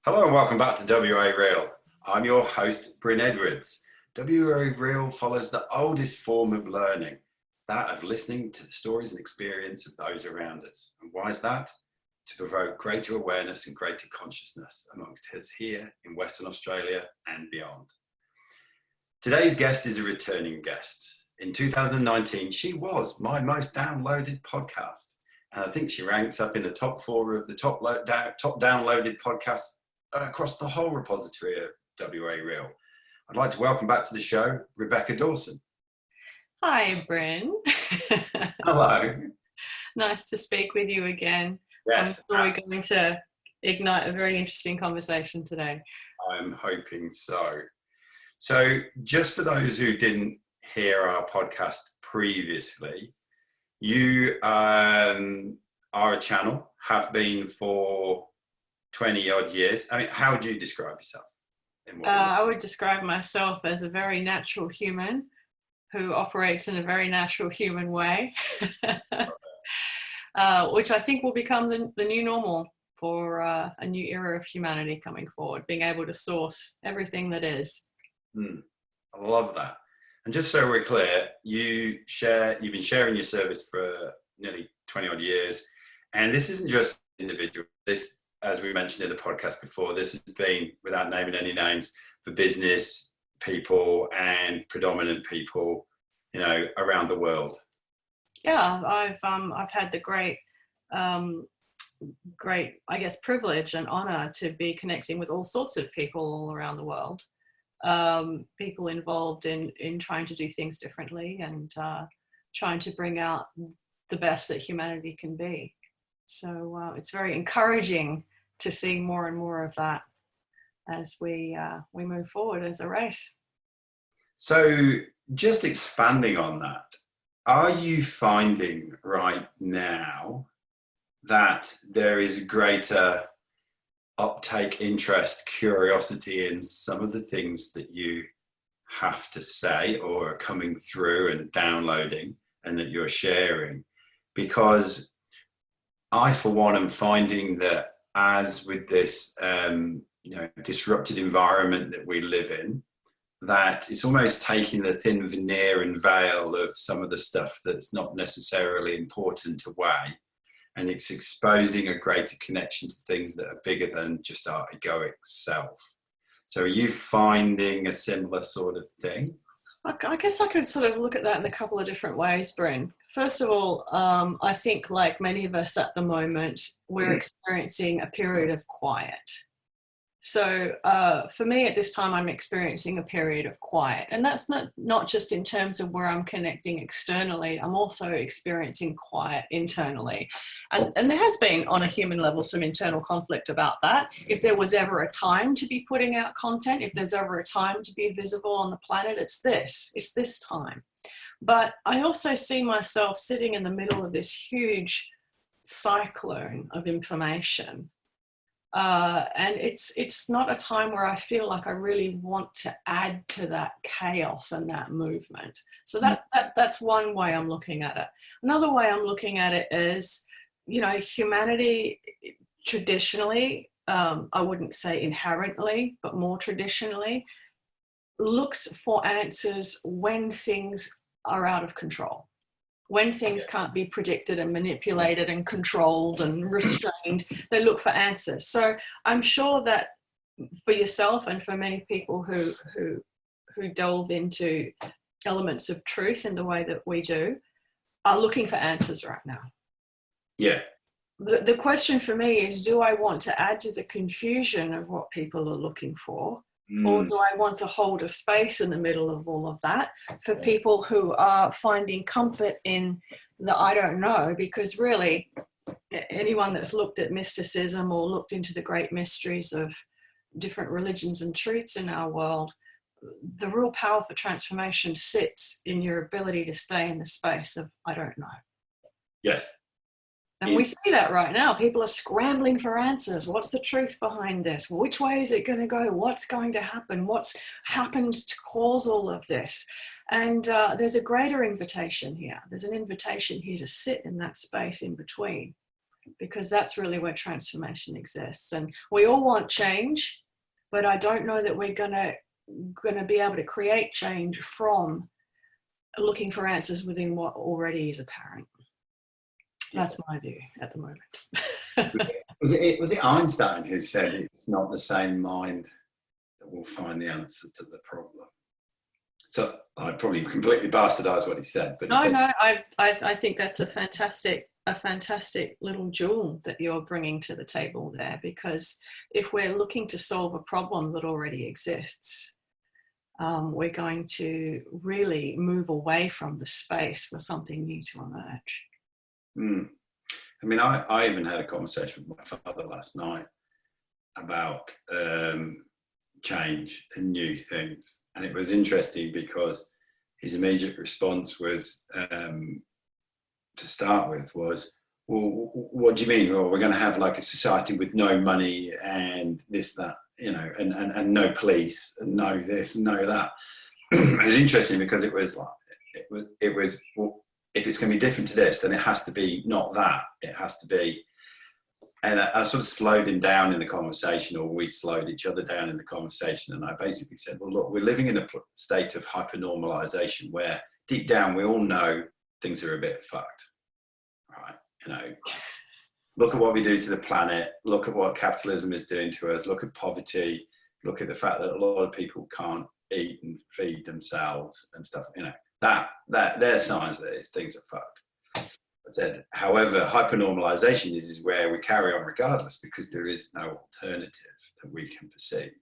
Hello and welcome back to WA Real. I'm your host, Bryn. WA Real follows the oldest form of learning, that of listening to the stories and experience of those around us. And why is that? To provoke greater awareness and greater consciousness amongst us here in Western Australia and beyond. Today's guest is a returning guest. In 2019, she was my most downloaded podcast. And I think she ranks up in the top 4 of the top downloaded podcasts across the whole repository of WA Real. I'd like to welcome back to the show, Rebecca Dawson. Hi, Bryn. Hello. Nice to speak with you again. Yes. I'm sure we're going to ignite a very interesting conversation today. I'm hoping so. So just for those who didn't hear our podcast previously, you are a channel, have been for 20 odd years. I mean, how would you describe yourself? I would describe myself as a very natural human who operates in a very natural human way, which I think will become the new normal for a new era of humanity coming forward, being able to source everything that is. I love that. And just so we're clear, you've been sharing your service for nearly 20 odd years. And this isn't just individual. This, as we mentioned in the podcast before, this has been, without naming any names, for business people and predominant people, around the world. Yeah, I've had the great, I guess, privilege and honor to be connecting with all sorts of people all around the world. People involved in trying to do things differently and trying to bring out the best that humanity can be. So it's very encouraging to see more and more of that as we move forward as a race. So just expanding on that, are you finding right now that there is a greater uptake, interest, curiosity in some of the things that you have to say or are coming through and downloading and that you're sharing? Because I, for one, am finding that as with this, disrupted environment that we live in, that it's almost taking the thin veneer and veil of some of the stuff that's not necessarily important away. And it's exposing a greater connection to things that are bigger than just our egoic self. So are you finding a similar sort of thing? I guess I could sort of look at that in a couple of different ways, Bryn. First of all, I think like many of us at the moment, we're experiencing a period of quiet. So for me at this time, I'm experiencing a period of quiet. And that's not just in terms of where I'm connecting externally, I'm also experiencing quiet internally. And there has been on a human level some internal conflict about that. If there was ever a time to be putting out content, if there's ever a time to be visible on the planet, it's this time. But I also see myself sitting in the middle of this huge cyclone of information. And it's not a time where I feel like I really want to add to that chaos and that movement. So that's one way I'm looking at it. Another way I'm looking at it is, humanity traditionally, I wouldn't say inherently, but more traditionally, looks for answers when things are out of control. When things can't be predicted and manipulated and controlled and restrained, they look for answers. So I'm sure that for yourself and for many people who delve into elements of truth in the way that we do, are looking for answers right now. Yeah. The question for me is, do I want to add to the confusion of what people are looking for? Or do I want to hold a space in the middle of all of that for people who are finding comfort in the I don't know? Because really, anyone that's looked at mysticism or looked into the great mysteries of different religions and truths in our world, the real power for transformation sits in your ability to stay in the space of I don't know. Yes. And we see that right now. People are scrambling for answers. What's the truth behind this? Which way is it going to go? What's going to happen? What's happened to cause all of this? And there's a greater invitation here. There's an invitation here to sit in that space in between because that's really where transformation exists. And we all want change, but I don't know that we're gonna be able to create change from looking for answers within what already is apparent. That's my view at the moment. Was it Einstein who said it's not the same mind that will find the answer to the problem? So I probably completely bastardized what he said, but I think that's a fantastic little jewel that you're bringing to the table there, because if we're looking to solve a problem that already exists, we're going to really move away from the space for something new to emerge. I mean, I even had a conversation with my father last night about change and new things. And it was interesting because his immediate response was, to start with, was, well, what do you mean? Well, we're going to have like a society with no money and this, that, you know, and no police and no this and no that. It was interesting because it was like, it was well, if it's going to be different to this, then it has to be not that. It has to be. And I sort of slowed him down in the conversation, or we slowed each other down in the conversation. And I basically said, well, look, we're living in a state of hypernormalization where deep down we all know things are a bit fucked, right? You know, look at what we do to the planet. Look at what capitalism is doing to us. Look at poverty. Look at the fact that a lot of people can't eat and feed themselves and stuff. You know, that they're signs that things are fucked. I said, however, hypernormalization is where we carry on regardless, because there is no alternative that we can perceive.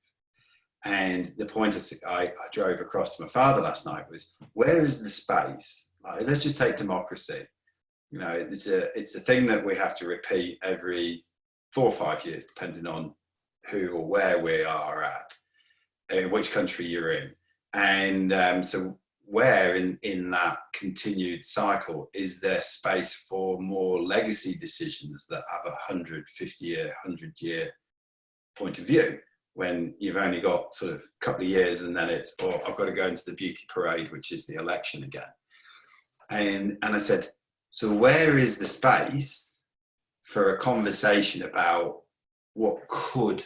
And the point I drove across to my father last night was, where is the space? Like, let's just take democracy. You know, it's a thing that we have to repeat every 4 or 5 years, depending on who or where we are at, in which country you're in. And so where in that continued cycle is there space for more legacy decisions that have a 150-year, 100-year point of view, when you've only got sort of a couple of years and then it's, oh, I've got to go into the beauty parade, which is the election again. And I said, so where is the space for a conversation about what could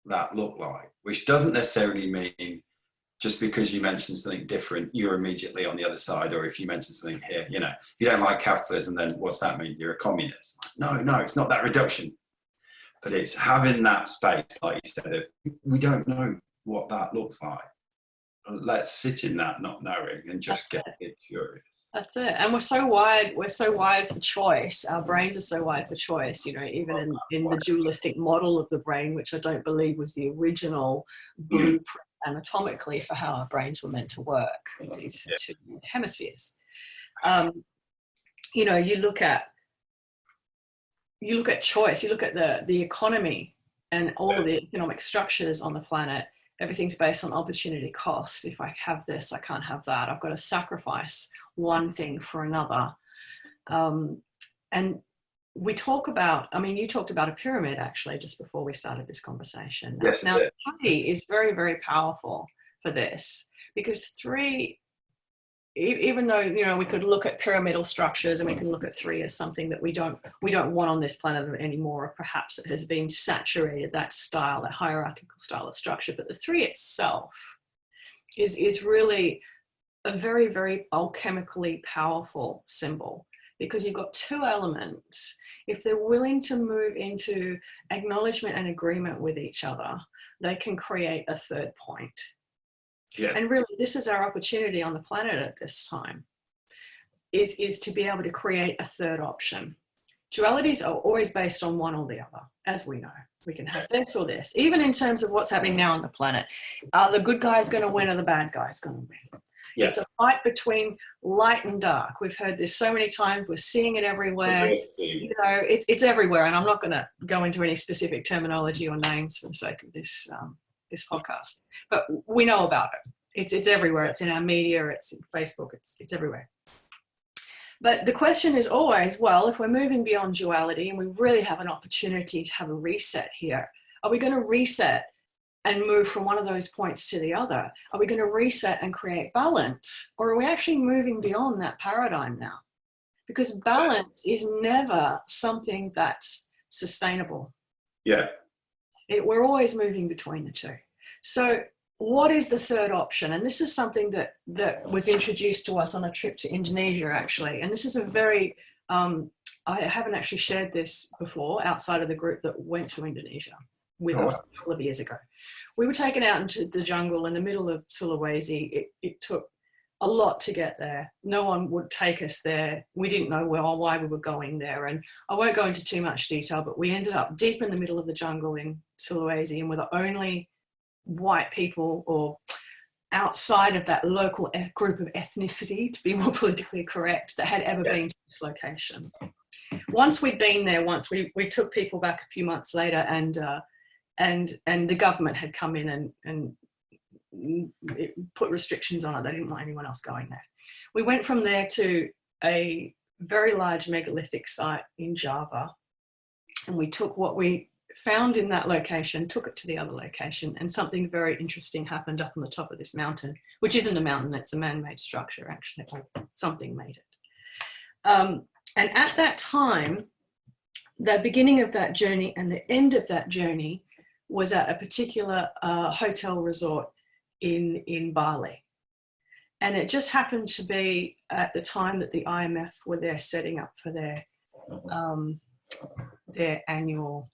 that look like? Which doesn't necessarily mean just because you mention something different, you're immediately on the other side. Or if you mention something here, you know, if you don't like capitalism, then what's that mean? You're a communist. No, it's not that reduction. But it's having that space, like you said, of we don't know what that looks like. Let's sit in that not knowing and just get curious. That's it. And we're so wired for choice. Our brains are so wired for choice, you know, even in the dualistic model of the brain, which I don't believe was the original blueprint anatomically for how our brains were meant to work, these two hemispheres. You know, you look at choice, you look at the economy and all of the economic structures on the planet. Everything's based on opportunity cost. If I have this, I can't have that. I've got to sacrifice one thing for another. And we talk about, I mean, you talked about a pyramid actually just before we started this conversation. Yes, now, 3 is very, very powerful for this, because 3, even though, you know, we could look at pyramidal structures and we can look at 3 as something that we don't want on this planet anymore, or perhaps it has been saturated, that style, that hierarchical style of structure. But the 3 itself is really a very, very alchemically powerful symbol, because you've got 2 elements. If they're willing to move into acknowledgement and agreement with each other, they can create a 3rd point. Yeah. And really, this is our opportunity on the planet at this time, is to be able to create a 3rd option. Dualities are always based on one or the other, as we know. We can have this or this. Even in terms of what's happening now on the planet, are the good guys going to win or the bad guys going to win? Yeah. It's a fight between light and dark. We've heard this so many times. We're seeing it everywhere. You know, it's everywhere. And I'm not going to go into any specific terminology or names for the sake of this podcast, but we know about it. It's everywhere. It's in our media. It's in Facebook. It's everywhere. But the question is always, well, if we're moving beyond duality and we really have an opportunity to have a reset here, are we going to reset and move from one of those points to the other? Are we going to reset and create balance? Or are we actually moving beyond that paradigm now? because balance is never something that's sustainable. Yeah. We're always moving between the two. So what is the third option? And this is something that was introduced to us on a trip to Indonesia, actually. And this is a very, I haven't actually shared this before outside of the group that went to Indonesia with us a couple of years ago. We were taken out into the jungle in the middle of Sulawesi. It took a lot to get there. No one would take us there. We didn't know why we were going there. And I won't go into too much detail, but we ended up deep in the middle of the jungle in Sulawesi, and we're the only white people, or outside of that local group of ethnicity, to be more politically correct, that had ever been to this location. Once we'd been there, we took people back a few months later, and the government had come in and it put restrictions on it. They didn't want anyone else going there. We went from there to a very large megalithic site in Java, and we took what we found in that location, took it to the other location, and something very interesting happened up on the top of this mountain, which isn't a mountain, it's a man-made structure, actually, or something made it. And at that time, the beginning of that journey and the end of that journey was at a particular hotel resort in Bali. And it just happened to be at the time that the IMF were there setting up for their annual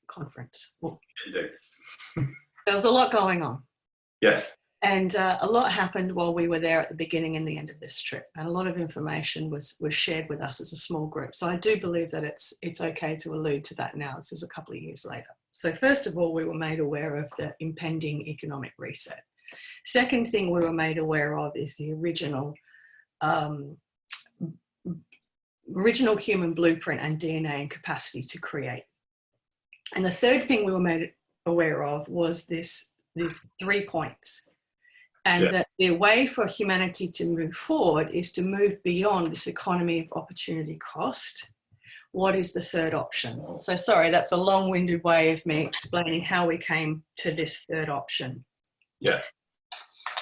conference. Well, there was a lot going on. Yes. And a lot happened while we were there at the beginning and the end of this trip. And a lot of information was shared with us as a small group. So I do believe that it's okay to allude to that now. This is a couple of years later. So first of all, we were made aware of the impending economic reset. Second thing we were made aware of is the original human blueprint and DNA and capacity to create. And the third thing we were made aware of was these 3 points. And that the way for humanity to move forward is to move beyond this economy of opportunity cost. What is the third option? So sorry, that's a long-winded way of me explaining how we came to this third option. Yeah.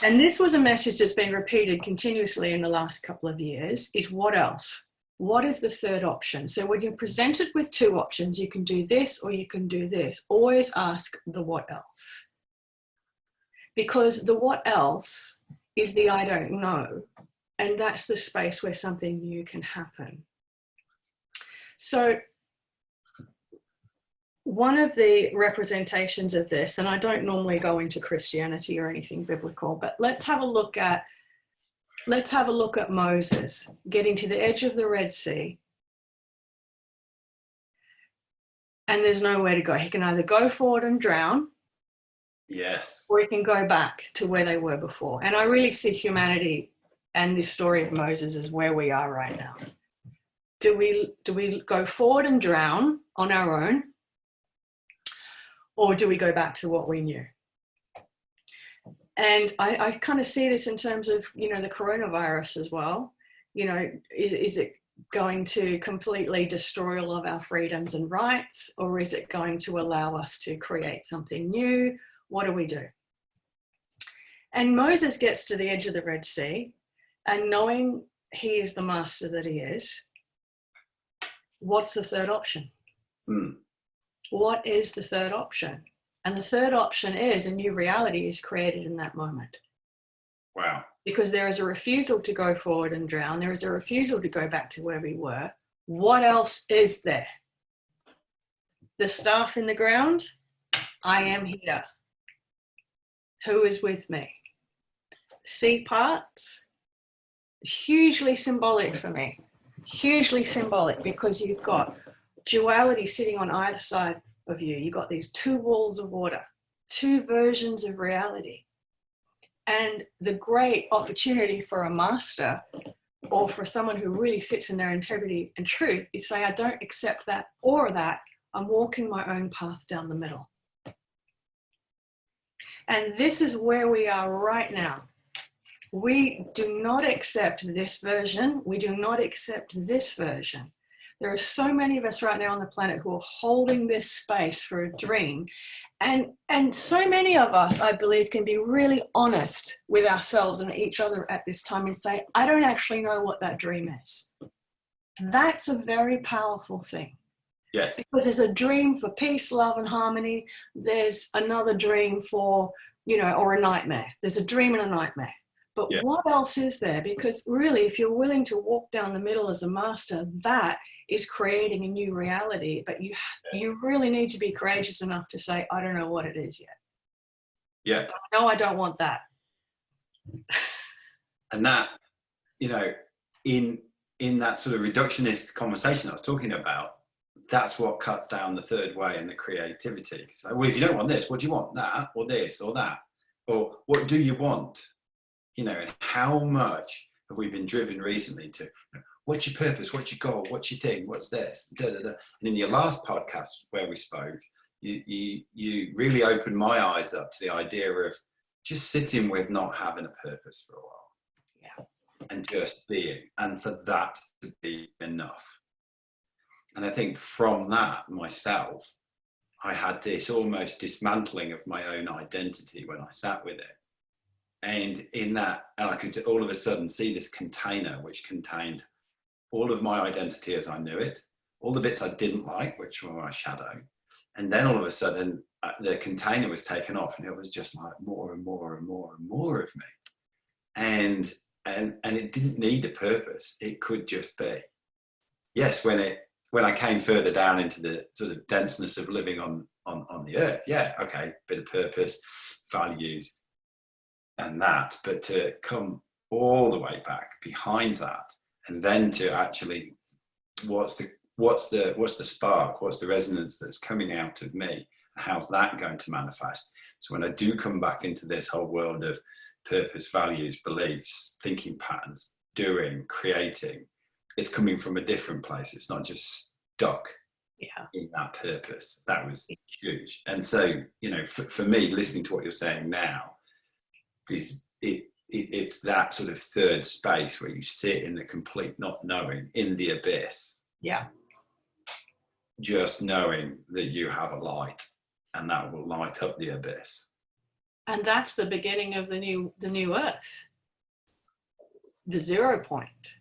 And this was a message that's been repeated continuously in the last couple of years, is what else? What is the third option? So when you're presented with 2 options, you can do this or you can do this. Always ask the what else. Because the what else is the I don't know. And that's the space where something new can happen. So one of the representations of this, and I don't normally go into Christianity or anything biblical, but let's have a look at Moses getting to the edge of the Red Sea. And there's nowhere to go. He can either go forward and drown. Yes. Or he can go back to where they were before. And I really see humanity and this story of Moses as where we are right now. Do we go forward and drown on our own? Or do we go back to what we knew? And I kind of see this in terms of, the coronavirus as well. Is it going to completely destroy all of our freedoms and rights? Or is it going to allow us to create something new? What do we do? And Moses gets to the edge of the Red Sea, and knowing he is the master that he is, what's the third option? What is the third option? And the third option is a new reality is created in that moment. Wow. Because there is a refusal to go forward and drown. There is a refusal to go back to where we were. What else is there? The staff in the ground, I am here. Who is with me? Sea parts, hugely symbolic for me. Hugely symbolic, because you've got duality sitting on either side of you. You've got these 2 walls of water, 2 versions of reality. And the great opportunity for a master, or for someone who really sits in their integrity and truth, is say, I don't accept that or that. I'm walking my own path down the middle. And this is where we are right now. We do not accept this version. We do not accept this version. There are so many of us right now on the planet who are holding this space for a dream. And so many of us, I believe, can be really honest with ourselves and each other at this time and say, I don't actually know what that dream is. That's a very powerful thing. Yes. Because there's a dream for peace, love, and harmony. There's another dream for, or a nightmare. There's a dream and a nightmare. But what else is there? Because really, if you're willing to walk down the middle as a master, that is creating a new reality. But you really need to be courageous enough to say, I don't know what it is yet. Yeah. No, I don't want that. And that, in that sort of reductionist conversation I was talking about, that's what cuts down the third way and the creativity. So, well, if you don't want this, what do you want? That, or this, or that? Or what do you want? And how much have we been driven recently to, what's your purpose? What's your goal? What's your thing? What's this? Da, da, da. And in your last podcast where we spoke, you really opened my eyes up to the idea of just sitting with not having a purpose for a while. Yeah. And just being, and for that to be enough. And I think from that myself, I had this almost dismantling of my own identity when I sat with it. And in that, and I could all of a sudden see this container which contained all of my identity as I knew it, all the bits I didn't like, which were my shadow. And then all of a sudden, the container was taken off, and it was just like more and more and more and more of me. And it didn't need a purpose. It could just be. Yes, when I came further down into the sort of denseness of living on the earth, yeah, okay, bit of purpose, values, and that, but to come all the way back behind that, and then to actually, what's the spark, what's the resonance that's coming out of me, how's that going to manifest? So when I do come back into this whole world of purpose, values, beliefs, thinking patterns, doing, creating, it's coming from a different place. It's not just stuck in that purpose. That was huge. And so, for me, listening to what you're saying now, it's that sort of third space where you sit in the complete not knowing, in the abyss. Yeah. Just knowing that you have a light, and that will light up the abyss. And that's the beginning of the new earth, the 0 point.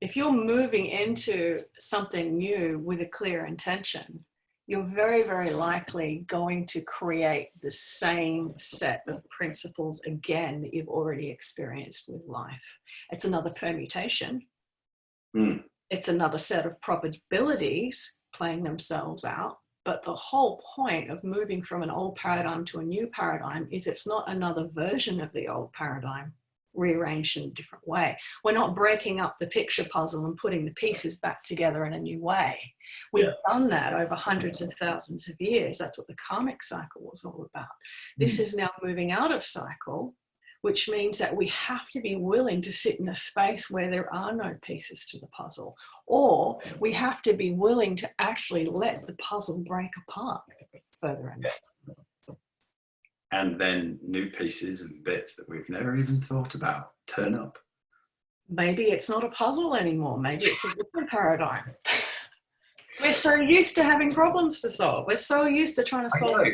If you're moving into something new with a clear intention, you're very, very likely going to create the same set of principles again that you've already experienced with life. It's another permutation. It's another set of probabilities playing themselves out. But the whole point of moving from an old paradigm to a new paradigm is it's not another version of the old paradigm rearranged in a different way. We're not breaking up the picture puzzle and putting the pieces back together in a new way. We've done that over hundreds of thousands of years. That's what the karmic cycle was all about. This is now moving out of cycle, which means that we have to be willing to sit in a space where there are no pieces to the puzzle, or we have to be willing to actually let the puzzle break apart further and and then new pieces and bits that we've never even thought about turn up. Maybe it's not a puzzle anymore. Maybe it's a different paradigm. We're so used to having problems to solve. We're so used to trying to solve.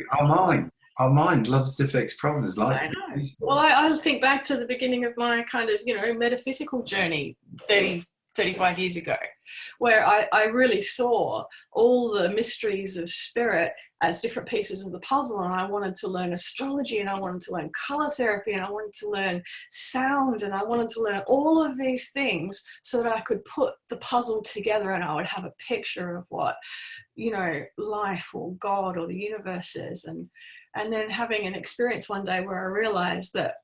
Our mind loves to fix problems. Well, I think back to the beginning of my kind of, metaphysical journey 35 years ago, where I really saw all the mysteries of spirit as different pieces of the puzzle. And I wanted to learn astrology, and I wanted to learn color therapy, and I wanted to learn sound, and I wanted to learn all of these things so that I could put the puzzle together and I would have a picture of what, life or God or the universe is. And then having an experience one day where I realized that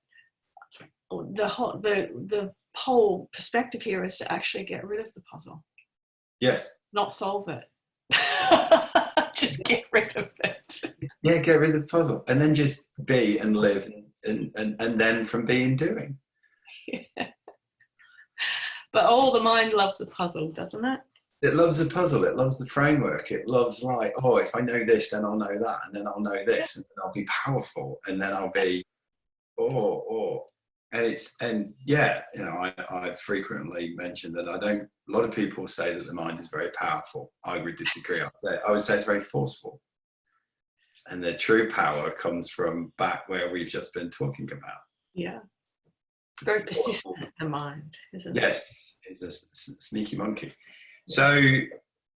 the whole perspective here is to actually get rid of the puzzle. Yes. Not solve it. Just get rid of it. Yeah, get rid of the puzzle. And then just be and live, and then from being, doing. Yeah. But all the mind loves the puzzle, doesn't it? It loves the puzzle. It loves the framework. It loves like, if I know this, then I'll know that. And then I'll know this. And then I'll be powerful. And then I'll be, and yeah, you know, I frequently mention that a lot of people say that the mind is very powerful. I would disagree. I would say it's very forceful. And the true power comes from back where we've just been talking about. Yeah. It's very persistent, the mind, isn't it? Yes, it's a sneaky monkey. So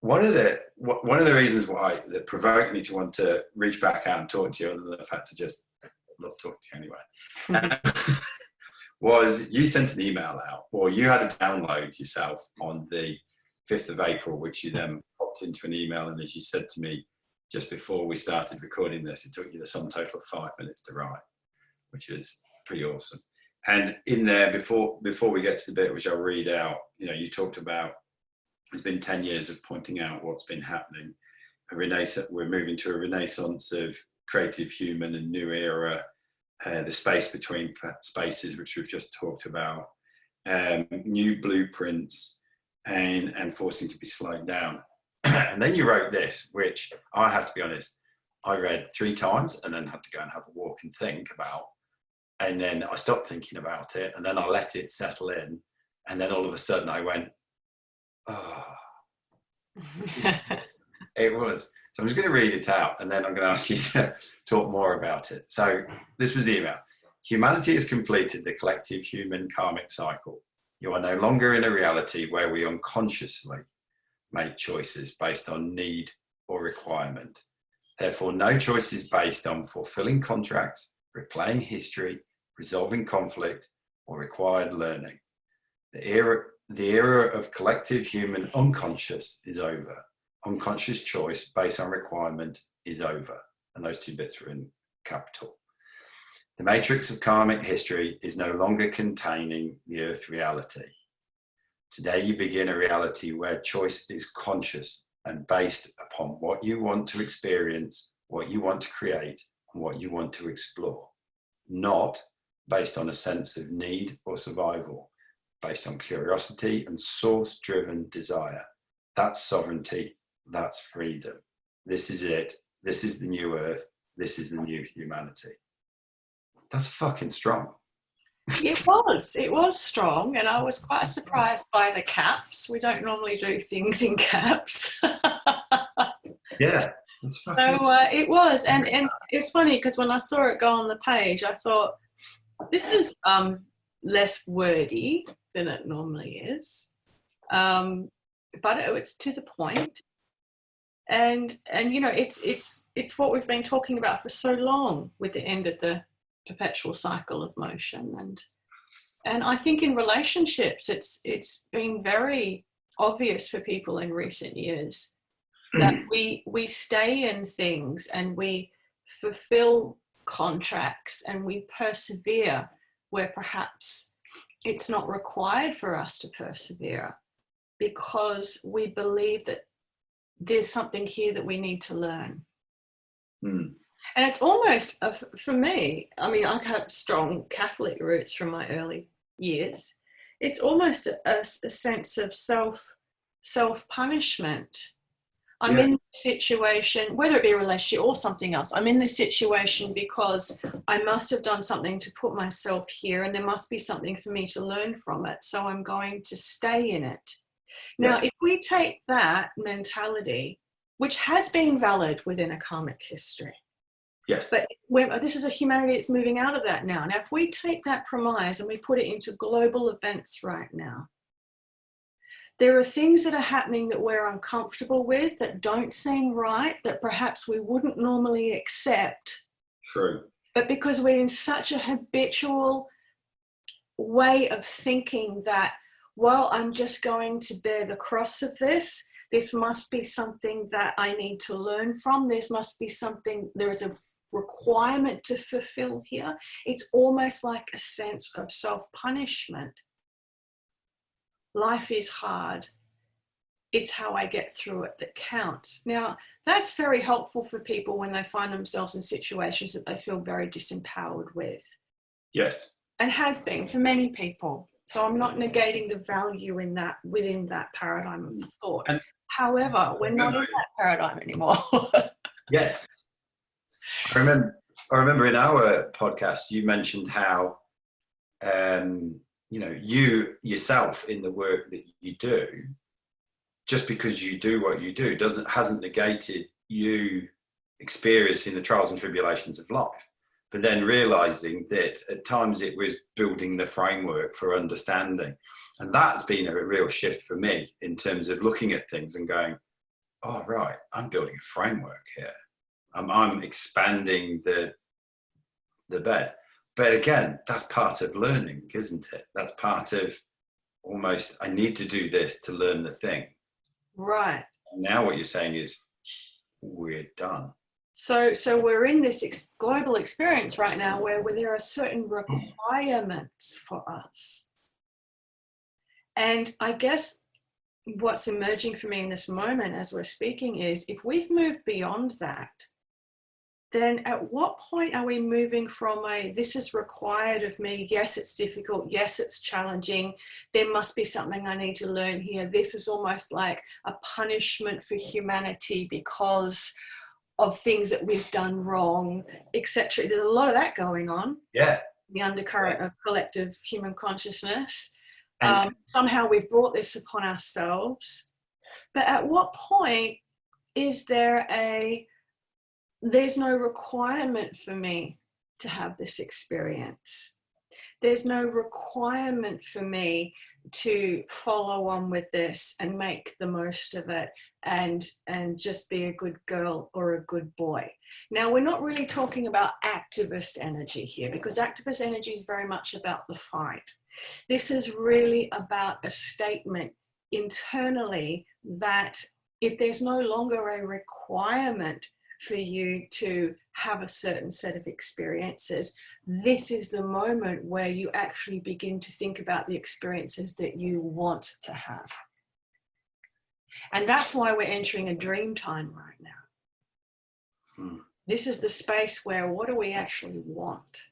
one of the reasons why that provoked me to want to reach back out and talk to you, other than the fact I just love talking to you anyway, was you sent an email out, or you had a download yourself on the 5th of April, which you then popped into an email. And as you said to me just before we started recording this, it took you the sum total of 5 minutes to write, which is pretty awesome. And in there, before we get to the bit which I'll read out, you know, you talked about it's been 10 years of pointing out what's been happening. We're moving to a renaissance of creative human and new era. The space between spaces, which we've just talked about, new blueprints, and forcing to be slowed down. And then you wrote this, which I have to be honest, I read 3 times and then had to go and have a walk and think about. And then I stopped thinking about it, and then I let it settle in. And then all of a sudden I went, oh. It was. So I'm just going to read it out, and then I'm going to ask you to talk more about it. So this was the email. Humanity has completed the collective human karmic cycle. You are no longer in a reality where we unconsciously make choices based on need or requirement. Therefore, no choice is based on fulfilling contracts, replaying history, resolving conflict, or required learning. The era of collective human unconscious is over. Unconscious choice based on requirement is over. And those 2 bits were in capital. The matrix of karmic history is no longer containing the earth reality. Today you begin a reality where choice is conscious and based upon what you want to experience, what you want to create, and what you want to explore. Not based on a sense of need or survival, based on curiosity and source-driven desire. That's sovereignty. That's freedom. This is it. This is the new earth. This is the new humanity. That's fucking strong. It was strong, and I was quite surprised by the caps. We don't normally do things in caps. Yeah. So it was, and it's funny because when I saw it go on the page, I thought, this is less wordy than it normally is, but it's to the point. And you know, it's what we've been talking about for so long with the end of the perpetual cycle of motion. And I think in relationships, it's been very obvious for people in recent years that we stay in things and we fulfill contracts and we persevere where perhaps it's not required for us to persevere, because we believe that there's something here that we need to learn. And it's almost, for me, I mean, I have strong Catholic roots from my early years. It's almost a sense of self-punishment. I'm in this situation, whether it be a relationship or something else, I'm in this situation because I must have done something to put myself here, and there must be something for me to learn from it. So I'm going to stay in it. Now, if we take that mentality, which has been valid within a karmic history, but this is a humanity that's moving out of that now. Now, if we take that premise and we put it into global events right now, there are things that are happening that we're uncomfortable with, that don't seem right, that perhaps we wouldn't normally accept. True. But because we're in such a habitual way of thinking that, well, I'm just going to bear the cross of this. This must be something that I need to learn from. There is a requirement to fulfill here. It's almost like a sense of self-punishment. Life is hard. It's how I get through it that counts. Now, that's very helpful for people when they find themselves in situations that they feel very disempowered with. Yes. And has been for many people. So I'm not negating the value in that, within that paradigm of thought. However, we're not in that paradigm anymore. Yes. I remember in our podcast, you mentioned how you yourself in the work that you do, just because you do what you do hasn't negated you experiencing the trials and tribulations of life, but then realizing that at times it was building the framework for understanding. And that's been a real shift for me in terms of looking at things and going, oh, right, I'm building a framework here. I'm expanding the bed. But again, that's part of learning, isn't it? That's part of almost, I need to do this to learn the thing. Right. Now what you're saying is, we're done. So we're in this global experience right now where there are certain requirements for us. And I guess what's emerging for me in this moment as we're speaking is, if we've moved beyond that, then at what point are we moving from this is required of me, yes, it's difficult, yes, it's challenging, there must be something I need to learn here, this is almost like a punishment for humanity because of things that we've done wrong, etc. There's a lot of that going on. Yeah. The undercurrent of collective human consciousness. And somehow we've brought this upon ourselves. But at what point is there's no requirement for me to have this experience. There's no requirement for me to follow on with this and make the most of it and just be a good girl or a good boy. Now, we're not really talking about activist energy here, because activist energy is very much about the fight. This is really about a statement internally that if there's no longer a requirement for you to have a certain set of experiences, this is the moment where you actually begin to think about the experiences that you want to have. And that's why we're entering a dream time right now. This is the space where, what do we actually want?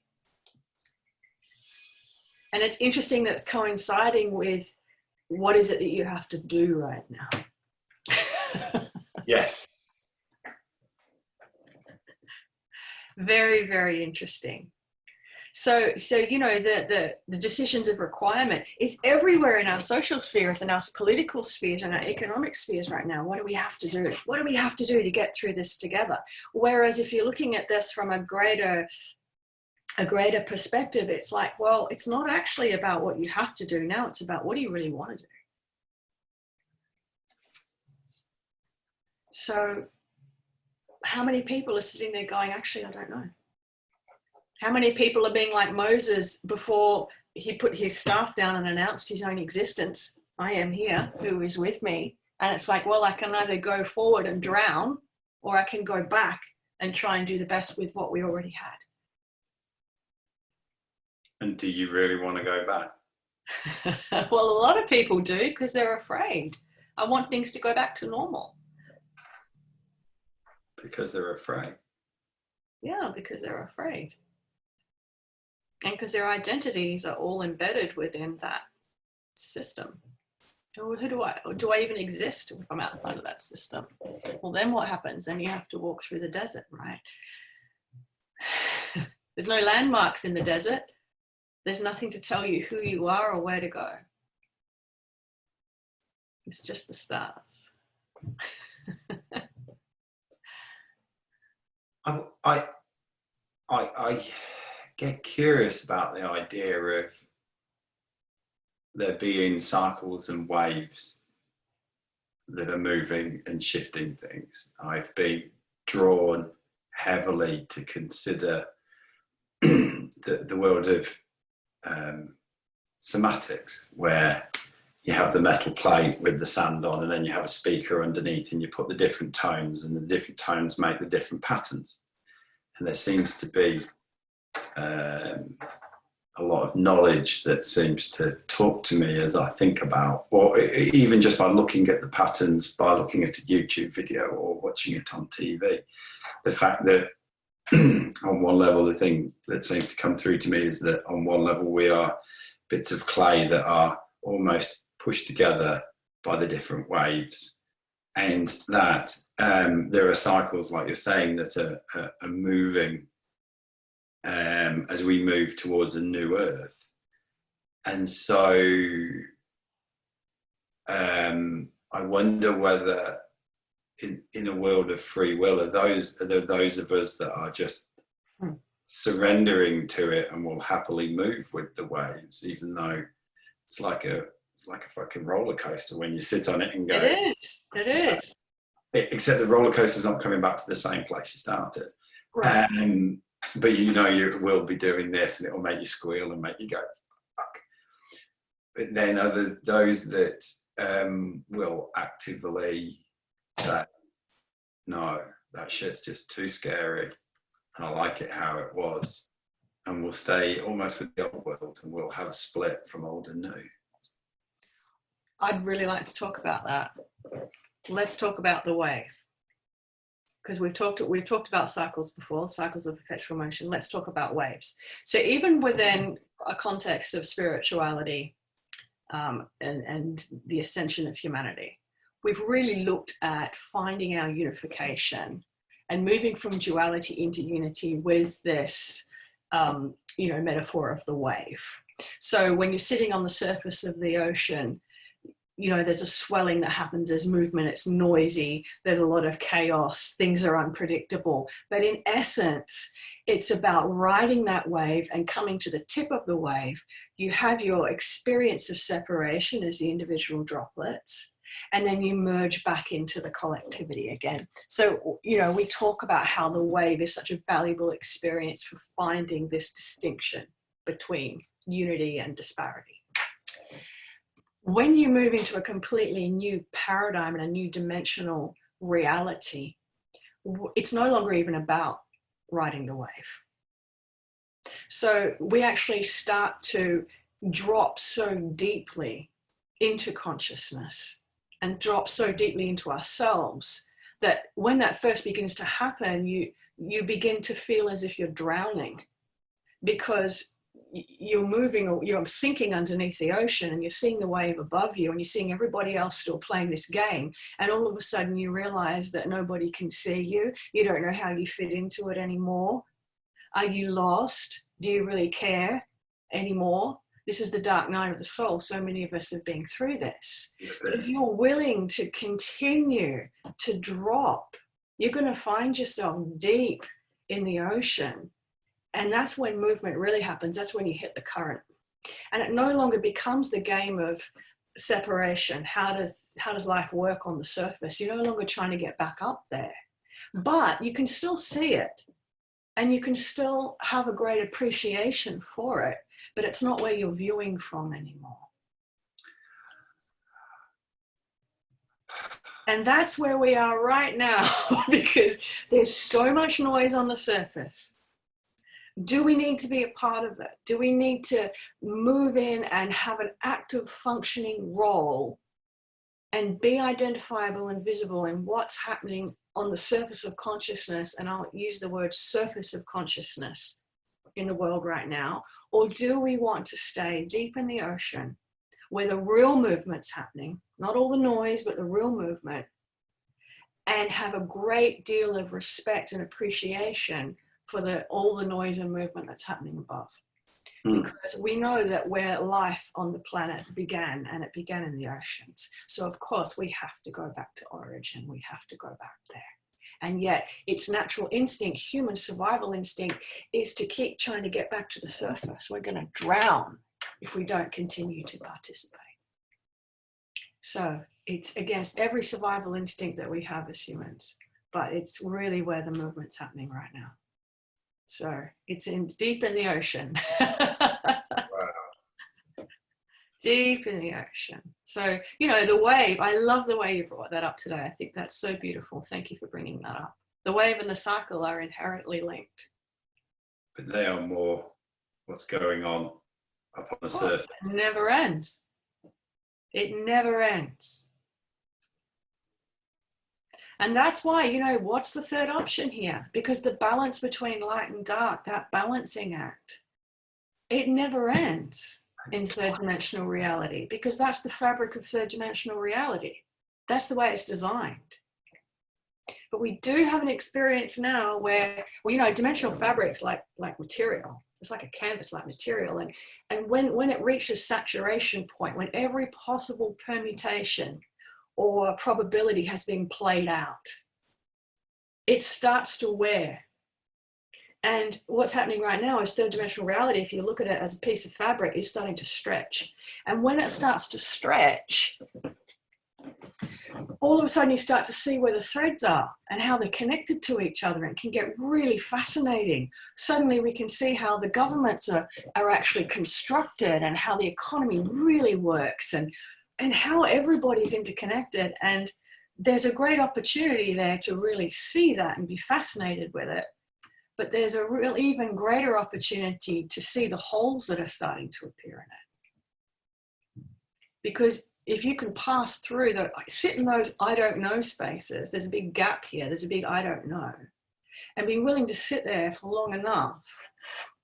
And it's interesting that it's coinciding with what is it that you have to do right now. yes. Very, very interesting. So the decisions of requirement is everywhere in our social spheres and our political spheres and our economic spheres right now. What do we have to do? What do we have to do to get through this together? Whereas if you're looking at this from a greater perspective, it's like, well, it's not actually about what you have to do now. It's about, what do you really want to do? So how many people are sitting there going, actually, I don't know? How many people are being like Moses before he put his staff down and announced his own existence? I am here, who is with me? And it's like, well, I can either go forward and drown, or I can go back and try and do the best with what we already had. And do you really want to go back? Well, a lot of people do, because they're afraid. I want things to go back to normal. Because they're afraid. Yeah, because they're afraid. And because their identities are all embedded within that system. So do I even exist if I'm outside of that system? Well, then what happens? Then you have to walk through the desert, right? There's no landmarks in the desert. There's nothing to tell you who you are or where to go. It's just the stars. I get curious about the idea of there being cycles and waves that are moving and shifting things. I've been drawn heavily to consider the world of somatics, where you have the metal plate with the sand on, and then you have a speaker underneath, and you put the different tones, and the different tones make the different patterns. And there seems to be a lot of knowledge that seems to talk to me as I think about, or even just by looking at the patterns, by looking at a YouTube video or watching it on TV. The fact that on one level, the thing that seems to come through to me is that on one level we are bits of clay that are almost pushed together by the different waves, and that there are cycles, like you're saying, that are moving as we move towards a new earth. And so I wonder whether in a world of free will, are there those of us that are just surrendering to it and will happily move with the waves, even though it's like a fucking roller coaster when you sit on it and go. It is. Except the roller coaster's not coming back to the same place you started. Right. But you know you will be doing this, and it will make you squeal and make you go, fuck. But then are those that will actively say, no, that shit's just too scary, and I like it how it was, and we'll stay almost with the old world, and we'll have a split from old and new. I'd really like to talk about that. Let's talk about the wave, because we've talked about cycles before, cycles of perpetual motion. Let's talk about waves. So even within a context of spirituality and the ascension of humanity, we've really looked at finding our unification and moving from duality into unity with this, metaphor of the wave. So when you're sitting on the surface of the ocean, there's a swelling that happens, there's movement, it's noisy, there's a lot of chaos, things are unpredictable. But in essence, it's about riding that wave and coming to the tip of the wave. You have your experience of separation as the individual droplets, and then you merge back into the collectivity again. So, we talk about how the wave is such a valuable experience for finding this distinction between unity and disparity. When you move into a completely new paradigm and a new dimensional reality, it's no longer even about riding the wave. So we actually start to drop so deeply into consciousness and drop so deeply into ourselves that when that first begins to happen, you begin to feel as if you're drowning, because you're moving, or you're sinking underneath the ocean, and you're seeing the wave above you, and you're seeing everybody else still playing this game, and all of a sudden you realize that nobody can see you. You don't know how you fit into it anymore. Are you lost? Do you really care anymore? This is the dark night of the soul. So many of us have been through this. But if you're willing to continue to drop, you're going to find yourself deep in the ocean. And that's when movement really happens. That's when you hit the current. And it no longer becomes the game of separation. How does life work on the surface? You're no longer trying to get back up there. But you can still see it. And you can still have a great appreciation for it. But it's not where you're viewing from anymore. And that's where we are right now, because there's so much noise on the surface. Do we need to be a part of it? Do we need to move in and have an active functioning role and be identifiable and visible in what's happening on the surface of consciousness? And I'll use the word surface of consciousness in the world right now. Or do we want to stay deep in the ocean where the real movement's happening, not all the noise, but the real movement, and have a great deal of respect and appreciation for all the noise and movement that's happening above? Because we know that where life on the planet began, and it began in the oceans. So of course we have to go back to origin. We have to go back there. And yet its natural instinct, human survival instinct, is to keep trying to get back to the surface. We're going to drown if we don't continue to participate. So it's against every survival instinct that we have as humans, but it's really where the movement's happening right now. So it's deep in the ocean. Wow. Deep in the ocean. So, the wave, I love the way you brought that up today. I think that's so beautiful. Thank you for bringing that up. The wave and the cycle are inherently linked. But they are more what's going on up on the surface. It never ends. It never ends. And that's why, what's the third option here? Because the balance between light and dark, that balancing act, it never ends in third dimensional reality, because that's the fabric of third dimensional reality. That's the way it's designed. But we do have an experience now where, well, you know, dimensional fabrics like material. It's like a canvas-like material. And when it reaches saturation point, when every possible permutation or probability has been played out, it starts to wear. And what's happening right now is third dimensional reality, if you look at it as a piece of fabric, is starting to stretch. And when it starts to stretch, all of a sudden you start to see where the threads are and how they're connected to each other, and it can get really fascinating. Suddenly we can see how the governments are actually constructed, and how the economy really works, and how everybody's interconnected. And there's a great opportunity there to really see that and be fascinated with it. But there's a real even greater opportunity to see the holes that are starting to appear in it. Because if you can pass through, sit in those I don't know spaces, there's a big gap here, there's a big I don't know, and being willing to sit there for long enough,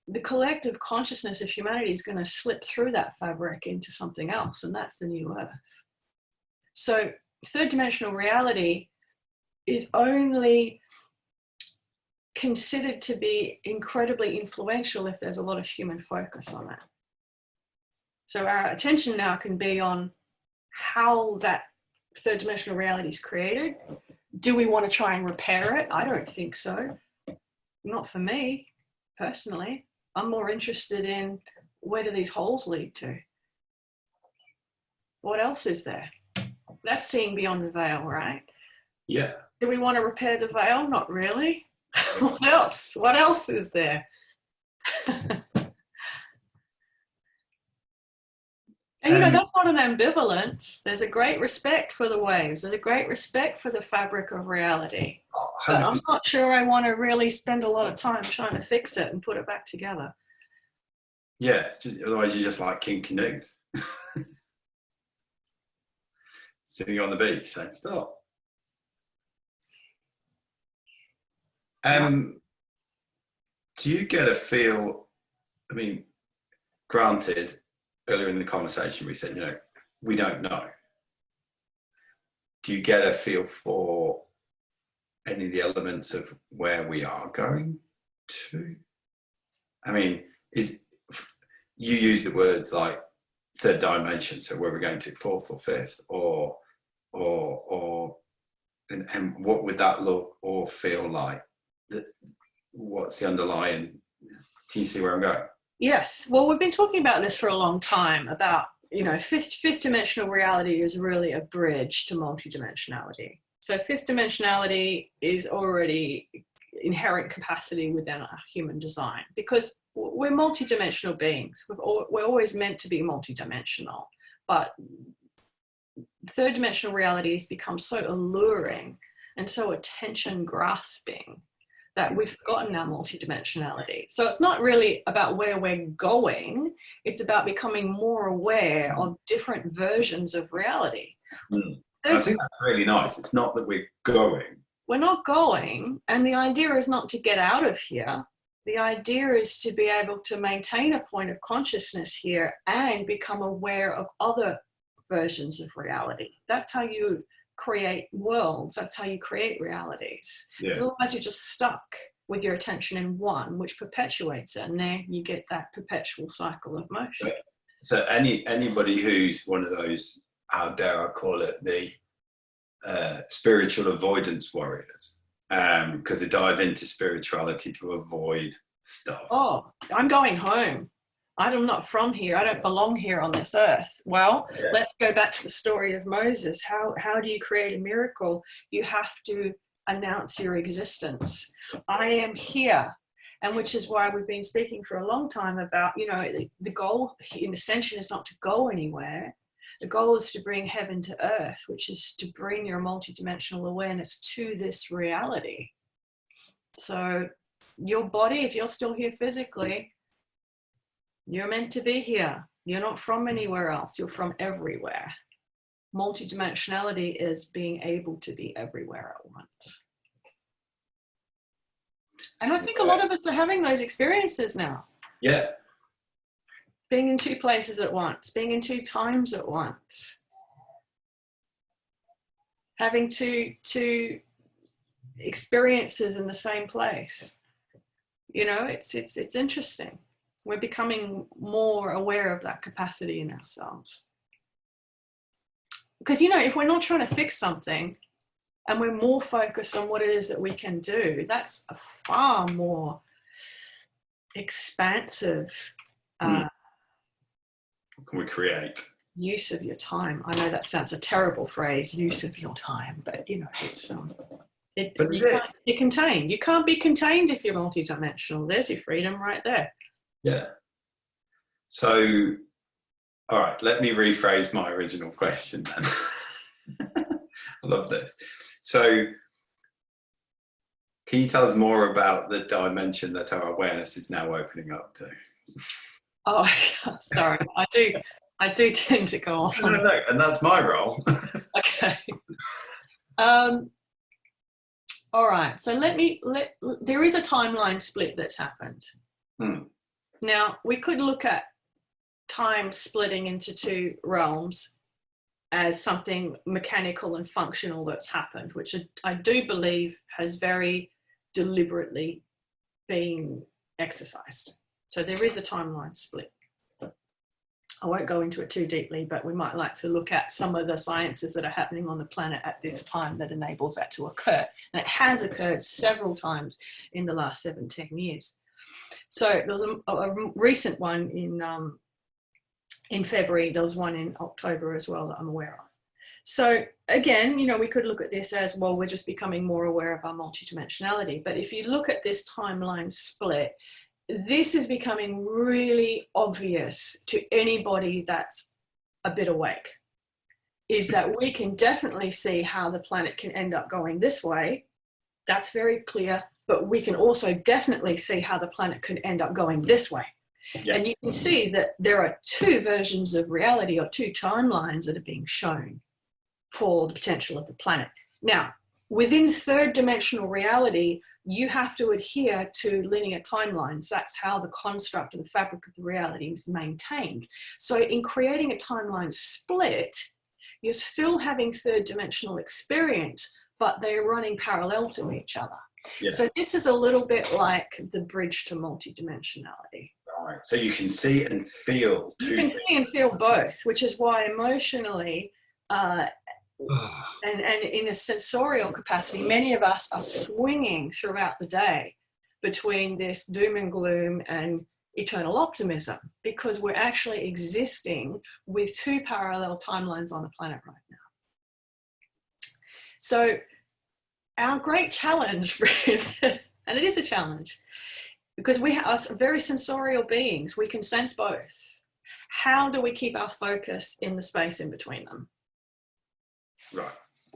the collective consciousness of humanity is going to slip through that fabric into something else, and that's the new earth. So third dimensional reality is only considered to be incredibly influential if there's a lot of human focus on it. So our attention now can be on how that third dimensional reality is created. Do we want to try and repair it? I don't think so. Not for me, personally. I'm more interested in, where do these holes lead to? What else is there? That's seeing beyond the veil, right? Yeah. Do we want to repair the veil? Not really. What else? What else is there? And you know, that's not an ambivalence. There's a great respect for the waves. There's a great respect for the fabric of reality. But I'm not sure I want to really spend a lot of time trying to fix it and put it back together. Yeah, otherwise you're just like King Canute. Sitting on the beach saying, stop. Do you get a feel, I mean, granted, earlier in the conversation we said, you know, we don't know. Do you get a feel for any of the elements of where we are going to? I mean, you use the words like third dimension, so where we're going to, fourth or fifth, and what would that look or feel like? What's the underlying? Can you see where I'm going? Yes. Well, we've been talking about this for a long time, about, you know, fifth dimensional reality is really a bridge to multidimensionality. So fifth dimensionality is already inherent capacity within our human design, because we're multidimensional beings. We're always meant to be multidimensional, but third dimensional reality has become so alluring and so attention grasping that we've forgotten our multidimensionality. So it's not really about where we're going, it's about becoming more aware of different versions of reality. I think that's really nice. It's not that we're going. We're not going, and the idea is not to get out of here. The idea is to be able to maintain a point of consciousness here and become aware of other versions of reality. That's how you create worlds. That's how you create realities. Because otherwise you're just stuck with your attention in one, which perpetuates it, and there you get that perpetual cycle of motion. So anybody who's one of those, how dare I call it, the spiritual avoidance warriors, because they dive into spirituality to avoid stuff. Oh, I'm going home. I'm not from here. I don't belong here on this earth. Well, let's go back to the story of Moses. How do you create a miracle? You have to announce your existence. I am here. And which is why we've been speaking for a long time about, you know, the goal in ascension is not to go anywhere. The goal is to bring heaven to earth, which is to bring your multidimensional awareness to this reality. So your body, if you're still here physically, you're meant to be here. You're not from anywhere else. You're from everywhere. Multidimensionality is being able to be everywhere at once. And I think a lot of us are having those experiences now. Yeah. Being in two places at once, being in two times at once. Having two experiences in the same place. You know, it's interesting. We're becoming more aware of that capacity in ourselves. Because, you know, if we're not trying to fix something and we're more focused on what it is that we can do, that's a far more expansive What can we create? Use of your time. I know that sounds a terrible phrase, use of your time, but you know, it's you can't be contained. You can't be contained if you're multidimensional. There's your freedom right there. Yeah. So, all right, let me rephrase my original question then. I love this. So, can you tell us more about the dimension that our awareness is now opening up to? Oh, sorry. I do tend to go off. No, and that's my role. Okay. All right. So there is a timeline split that's happened. Now, we could look at time splitting into two realms as something mechanical and functional that's happened, which I do believe has very deliberately been exercised. So there is a timeline split. I won't go into it too deeply, but we might like to look at some of the sciences that are happening on the planet at this time that enables that to occur. And it has occurred several times in the last 17 years. So there was a recent one in February. There was one in October as well that I'm aware of. So again, you know, we could look at this as, well, we're just becoming more aware of our multidimensionality. But if you look at this timeline split, this is becoming really obvious to anybody that's a bit awake, is that we can definitely see how the planet can end up going this way. That's very clear. But we can also definitely see how the planet could end up going this way. Yes. And you can see that there are two versions of reality, or two timelines that are being shown for the potential of the planet. Now, within third dimensional reality, you have to adhere to linear timelines. That's how the construct of the fabric of the reality is maintained. So in creating a timeline split, you're still having third dimensional experience, but they're running parallel to each other. Yeah. So this is a little bit like the bridge to multidimensionality. Right. So you can see and feel. You can see and feel both, which is why emotionally and in a sensorial capacity, many of us are swinging throughout the day between this doom and gloom and eternal optimism, because we're actually existing with two parallel timelines on the planet right now. So our great challenge, and it is a challenge, because we are very sensorial beings, we can sense both. How do we keep our focus in the space in between them? Right.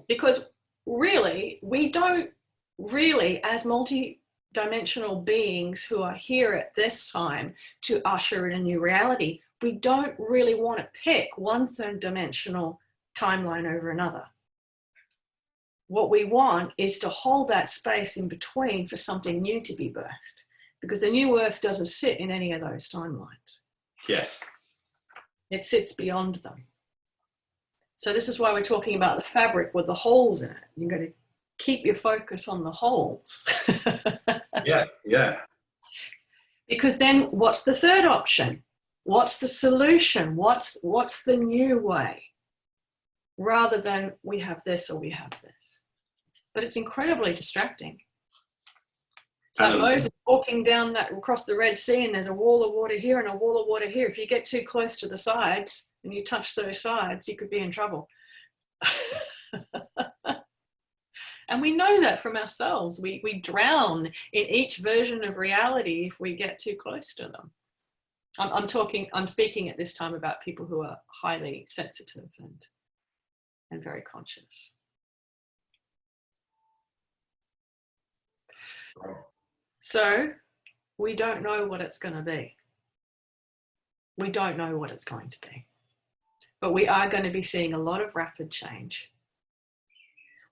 Because really, we don't really, as multi-dimensional beings who are here at this time to usher in a new reality, we don't really want to pick one third dimensional timeline over another. What we want is to hold that space in between for something new to be birthed, because the new earth doesn't sit in any of those timelines. Yes. It sits beyond them. So this is why we're talking about the fabric with the holes in it. You're going to keep your focus on the holes. Yeah. Because then what's the third option? What's the solution? What's the new way? Rather than we have this or we have this. But it's incredibly distracting. It's like Moses walking down across the Red Sea, and there's a wall of water here and a wall of water here. If you get too close to the sides and you touch those sides, you could be in trouble. And we know that from ourselves. We drown in each version of reality if we get too close to them. I'm speaking at this time about people who are highly sensitive and very conscious. So we don't know what it's going to be. We don't know what it's going to be. But we are going to be seeing a lot of rapid change.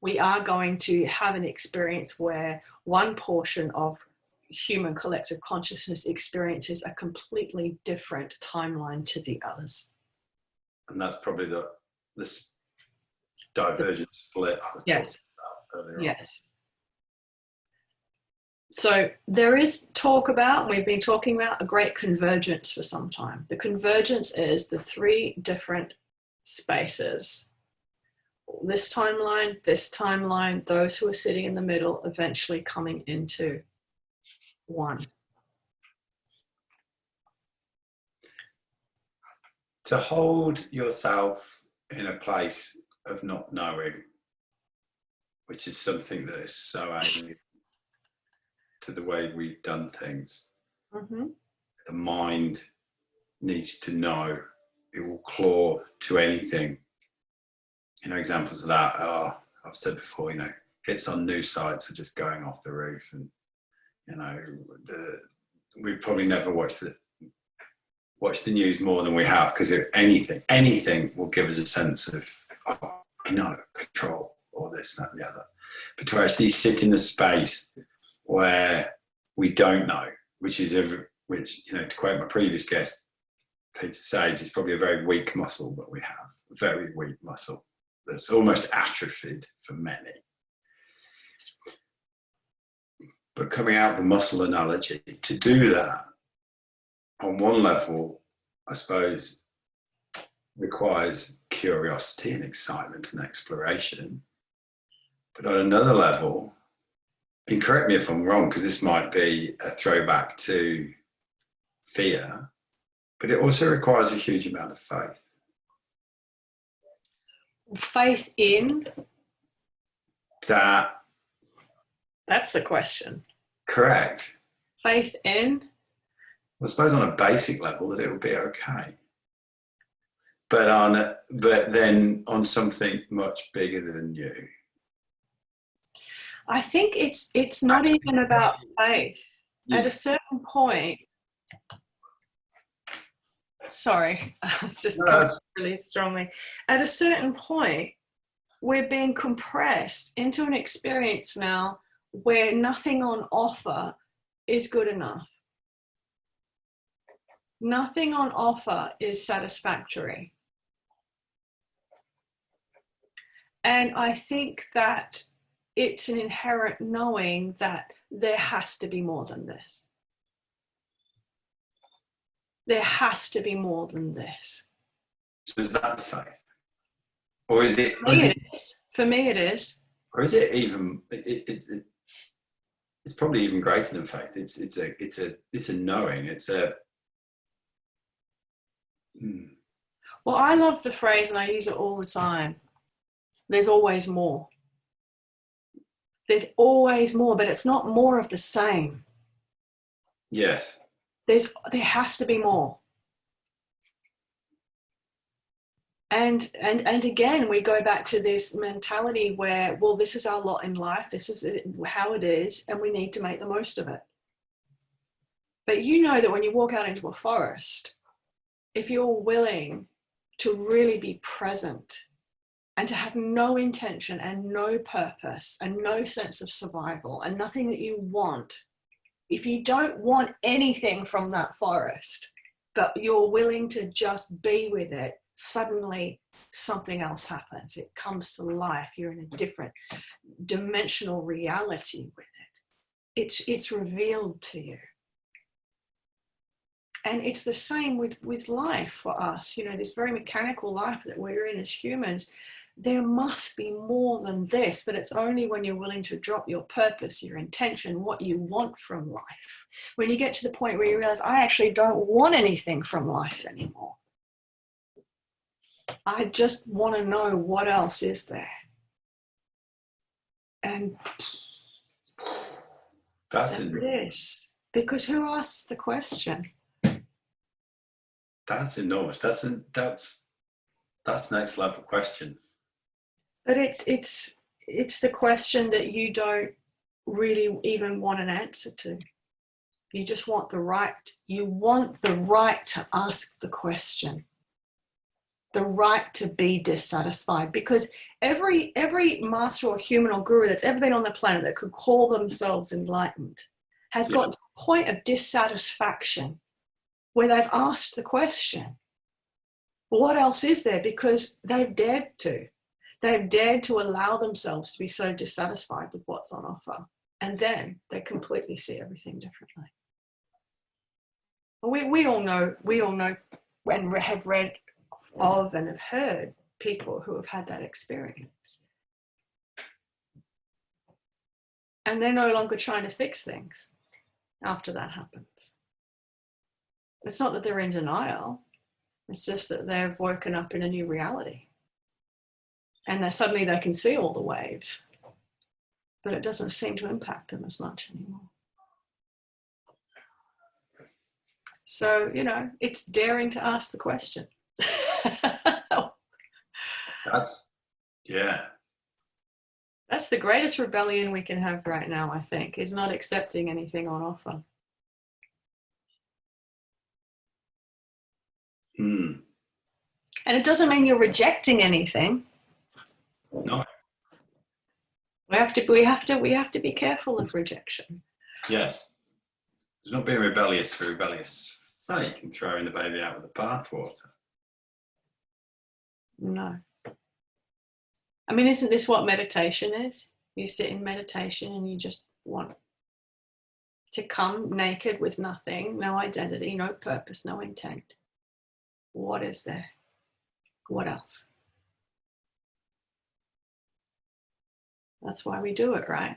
We are going to have an experience where one portion of human collective consciousness experiences a completely different timeline to the others. And that's probably this divergent split I was talking about earlier. Yes. So there is talk about, and we've been talking about, a great convergence for some time. The convergence is the three different spaces. This timeline, those who are sitting in the middle, eventually coming into one. To hold yourself in a place of not knowing, which is something that is so alien to the way we've done things. Mm-hmm. The mind needs to know. It will claw to anything. Examples of that are, I've said before, hits on news sites are just going off the roof, and we probably never watch the news more than we have, because anything will give us a sense of, oh, I know, control, or this, that, and the other. But to actually sit in a space where we don't know, which, to quote my previous guest, Peter Sage, is probably a very weak muscle that we have, a very weak muscle that's almost atrophied for many. But coming out the muscle analogy, to do that, on one level, I suppose, requires curiosity and excitement and exploration. But on another level, and correct me if I'm wrong, because this might be a throwback to fear, but it also requires a huge amount of faith. Faith in? That's the question. Correct. Faith in? I suppose on a basic level that it will be okay. But then on something much bigger than you. I think it's not even about faith. At a certain point, sorry, it's just coming really strongly. At a certain point, we're being compressed into an experience now where nothing on offer is good enough. Nothing on offer is satisfactory. And I think that it's an inherent knowing that there has to be more than this. There has to be more than this. So is that faith? Or is it? For me it is. Or is it even? It's probably even greater than faith. It's a knowing. It's a. Well, I love the phrase, and I use it all the time. There's always more. There's always more, but it's not more of the same. Yes. There has to be more. And again, we go back to this mentality where, well, this is our lot in life. This is how it is, and we need to make the most of it. But you know that when you walk out into a forest, if you're willing to really be present and to have no intention and no purpose and no sense of survival and nothing that you want, if you don't want anything from that forest, but you're willing to just be with it, suddenly something else happens. It comes to life. You're in a different dimensional reality with it. It's revealed to you. And it's the same with life for us. This very mechanical life that we're in as humans, there must be more than this, but it's only when you're willing to drop your purpose, your intention, what you want from life. When you get to the point where you realize, I actually don't want anything from life anymore. I just want to know what else is there. And that's it is. Because who asks the question? That's enormous. That's next level questions. But it's the question that you don't really even want an answer to. You just want the right. You want the right to ask the question. The right to be dissatisfied, because every master or human or guru that's ever been on the planet that could call themselves enlightened has got to a point of dissatisfaction where they've asked the question, what else is there? Because they've dared to. They've dared to allow themselves to be so dissatisfied with what's on offer. And then they completely see everything differently. We all know and have read of and have heard people who have had that experience. And they're no longer trying to fix things after that happens. It's not that they're in denial. It's just that they've woken up in a new reality. And suddenly they can see all the waves, but it doesn't seem to impact them as much anymore. So, it's daring to ask the question. That's the greatest rebellion we can have right now, I think, is not accepting anything on offer. And it doesn't mean you're rejecting anything. No. We have to be careful of rejection. Yes. It's not being rebellious for rebellious sake and throwing the baby out with the bathwater. No. I mean, isn't this what meditation is? You sit in meditation and you just want to come naked with nothing, no identity, no purpose, no intent. What is there? What else? That's why we do it, right?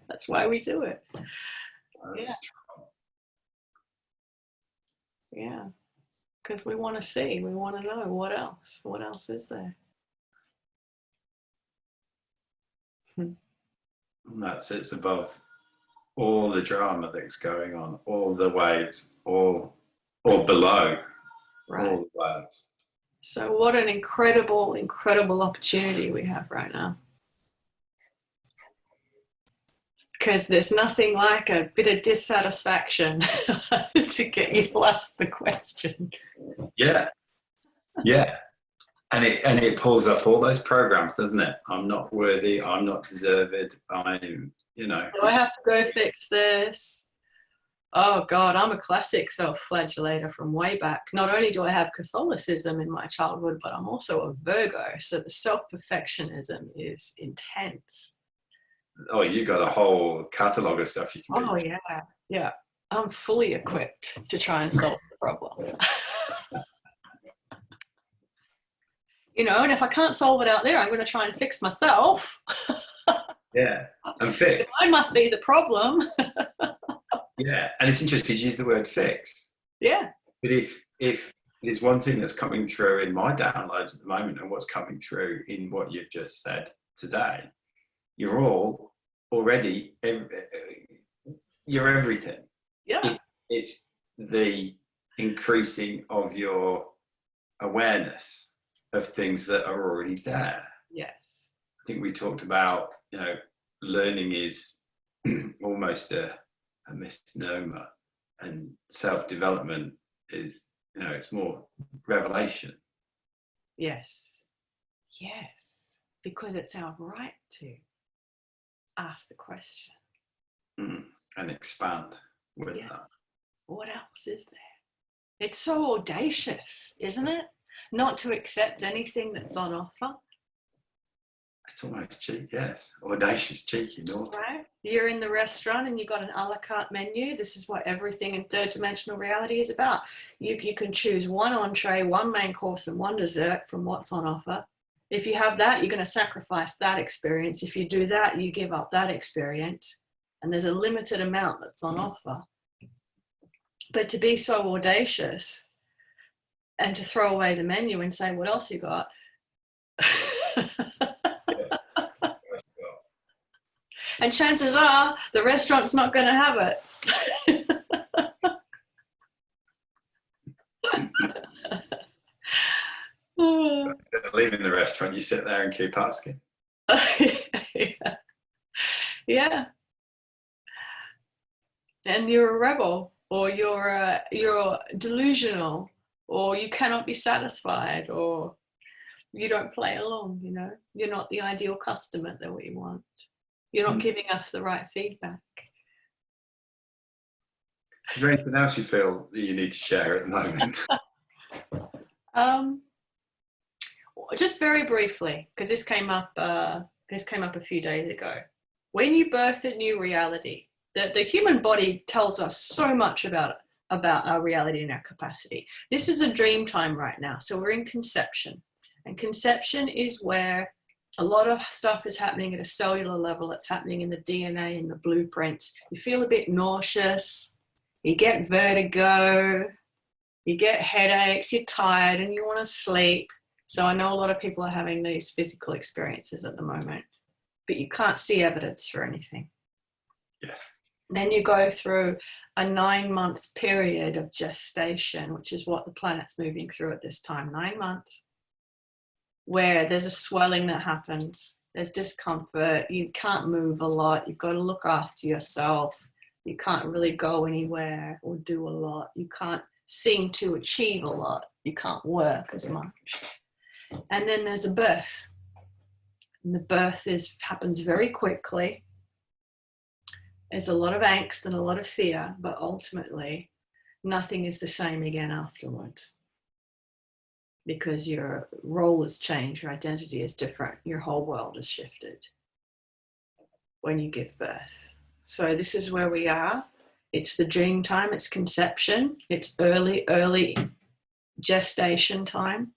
That's why we do it. That's true. Yeah. Because we want to see, we want to know what else is there. And that sits above all the drama that's going on, all the waves, or below, Right. all the waves. So what an incredible, incredible opportunity we have right now. Because there's nothing like a bit of dissatisfaction to get you to ask the question. Yeah. And it pulls up all those programs, doesn't it? I'm not worthy, I'm not deserved, I'm, Do I have to go fix this? Oh God, I'm a classic self-flagellator from way back. Not only do I have Catholicism in my childhood, but I'm also a Virgo. So the self-perfectionism is intense. Oh, you got a whole catalogue of stuff you can do. Oh yeah. I'm fully equipped to try and solve the problem. And if I can't solve it out there, I'm going to try and fix myself. Yeah, and fix. I must be the problem. Yeah, and it's interesting because you use the word fix. Yeah. But if there's one thing that's coming through in my downloads at the moment and what's coming through in what you've just said today, you're all already, you're everything. Yeah. It's the increasing of your awareness of things that are already there. Yes. I think we talked about, learning is almost a misnomer, and self-development is, it's more revelation. Yes, because it's our right to ask the question and expand with that. What else is there? It's so audacious, isn't it? Not to accept anything that's on offer. It's almost cheeky, yes. Audacious, cheeky, naughty. Right? You're in the restaurant and you've got an a la carte menu. This is what everything in third dimensional reality is about. You can choose one entree, one main course, and one dessert from what's on offer. If you have that, you're going to sacrifice that experience. If you do that, you give up that experience. And there's a limited amount that's on offer. But to be so audacious and to throw away the menu and say, what else you got? And chances are the restaurant's not going to have it. Leaving the restaurant, you sit there and keep asking. Yeah. And you're a rebel, or you're delusional, or you cannot be satisfied, or you don't play along. You're not the ideal customer that we want. You're not giving us the right feedback. Is there anything else you feel that you need to share at the moment? Just very briefly, because this came up This came up a few days ago. When you birth a new reality, the human body tells us so much about our reality and our capacity. This is a dream time right now. So we're in conception. And conception is where a lot of stuff is happening at a cellular level. It's happening in the DNA and the blueprints. You feel a bit nauseous. You get vertigo. You get headaches. You're tired and you want to sleep. So I know a lot of people are having these physical experiences at the moment, but you can't see evidence for anything. Yes. Then you go through a 9-month period of gestation, which is what the planet's moving through at this time, 9 months, where there's a swelling that happens. There's discomfort. You can't move a lot. You've got to look after yourself. You can't really go anywhere or do a lot. You can't seem to achieve a lot. You can't work as much. And then there's a birth. And the birth happens very quickly. There's a lot of angst and a lot of fear, but ultimately nothing is the same again afterwards, because your role has changed, your identity is different, your whole world has shifted when you give birth. So this is where we are. It's the dream time, it's conception, it's early gestation time,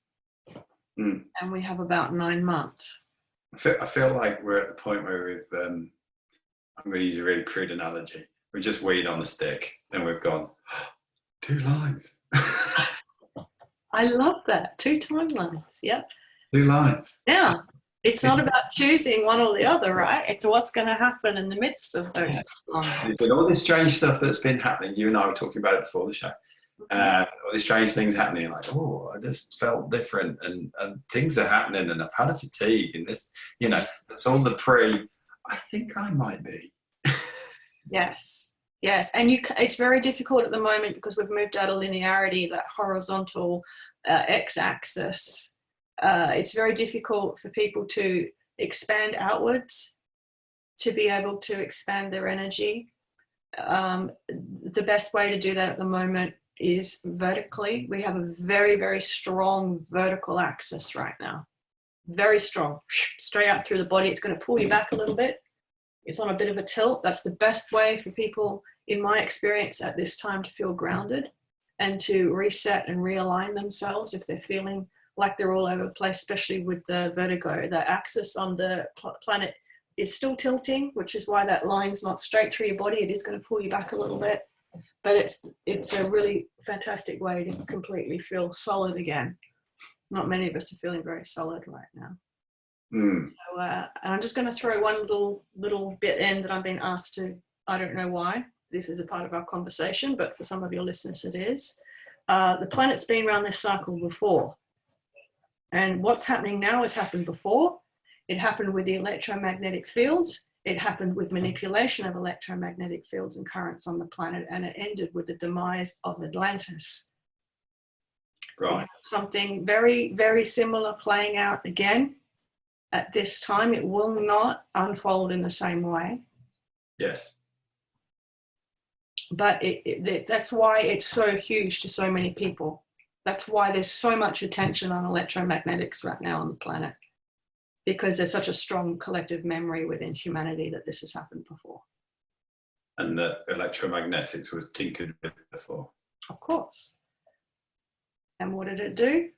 and we have about 9 months. I feel like we're at the point where we've, I'm going to use a really crude analogy. We're just weed on the stick and we've gone, 2 lines. I love that. 2 timelines. Yep. 2 lines. Yeah. It's not about choosing one or the other, right? It's what's going to happen in the midst of those lines. There's been all this strange stuff that's been happening. You and I were talking about it before the show. All these strange things happening, like, oh, I just felt different, and things are happening, and I've had a fatigue, and this, that's all the I think I might be. Yes, and it's very difficult at the moment because we've moved out of linearity, that horizontal x-axis. It's very difficult for people to expand outwards, to be able to expand their energy. The best way to do that at the moment is vertically. We have a very, very strong vertical axis right now. Very strong. Straight out through the body. It's going to pull you back a little bit. It's on a bit of a tilt. That's the best way for people, in my experience, at this time to feel grounded and to reset and realign themselves if they're feeling like they're all over the place, especially with the vertigo. The axis on the planet is still tilting, which is why that line's not straight through your body. It is going to pull you back a little bit. But it's a really fantastic way to completely feel solid again. Not many of us are feeling very solid right now. So, and I'm just going to throw one little bit in that I'm being asked to. I don't know why. This is a part of our conversation, but for some of your listeners it is. The planet's been around this cycle before. And what's happening now has happened before. It happened with the electromagnetic fields. It happened with manipulation of electromagnetic fields and currents on the planet, and it ended with the demise of Atlantis. Right. Something very, very similar playing out again at this time. It will not unfold in the same way. Yes. But that's why it's so huge to so many people. That's why there's so much attention on electromagnetics right now on the planet, because there's such a strong collective memory within humanity that this has happened before. And that electromagnetics was tinkered with before. Of course. And what did it do?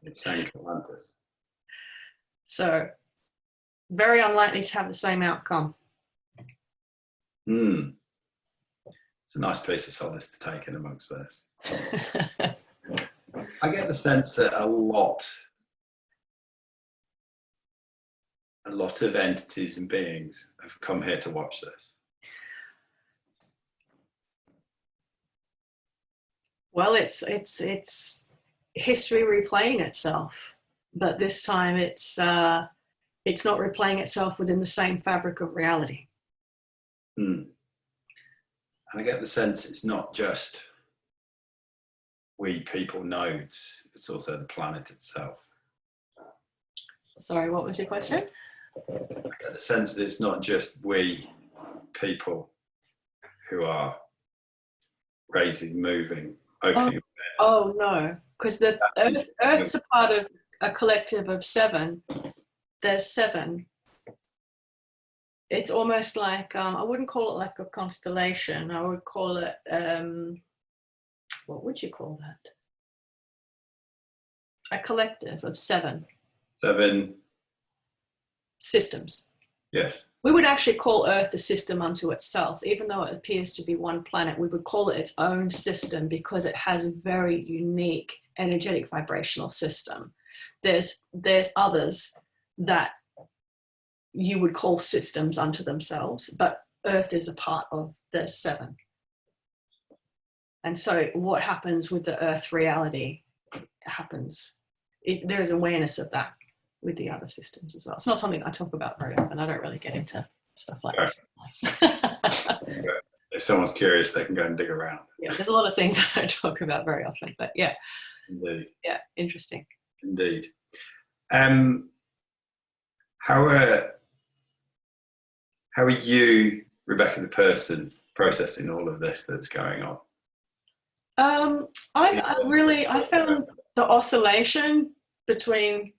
It sank Atlantis. So, very unlikely to have the same outcome. It's a nice piece of solace to take in amongst this. I get the sense that a lot of entities and beings have come here to watch this. Well, it's history replaying itself, but this time it's not replaying itself within the same fabric of reality. And I get the sense it's not just we people nodes, it's also the planet itself. Sorry, what was your question? I get the sense that it's not just we people who are raising, moving, opening awareness. Oh no, because the Earth's a part of a collective of 7, there's 7. It's almost like, I wouldn't call it like a constellation. I would call it, what would you call that? A collective of 7. 7 systems. Yes. We would actually call Earth a system unto itself. Even though it appears to be one planet, we would call it its own system because it has a very unique energetic vibrational system. There's others that you would call systems unto themselves, but Earth is a part of the 7. And so what happens with the Earth reality happens. There is awareness of that with the other systems as well. It's not something I talk about very often. I don't really get into stuff like this. If someone's curious, they can go and dig around. Yeah, there's a lot of things I don't talk about very often, but yeah. Indeed. Yeah, interesting. Indeed. How are you, Rebecca the person, processing all of this that's going on? I found the oscillation between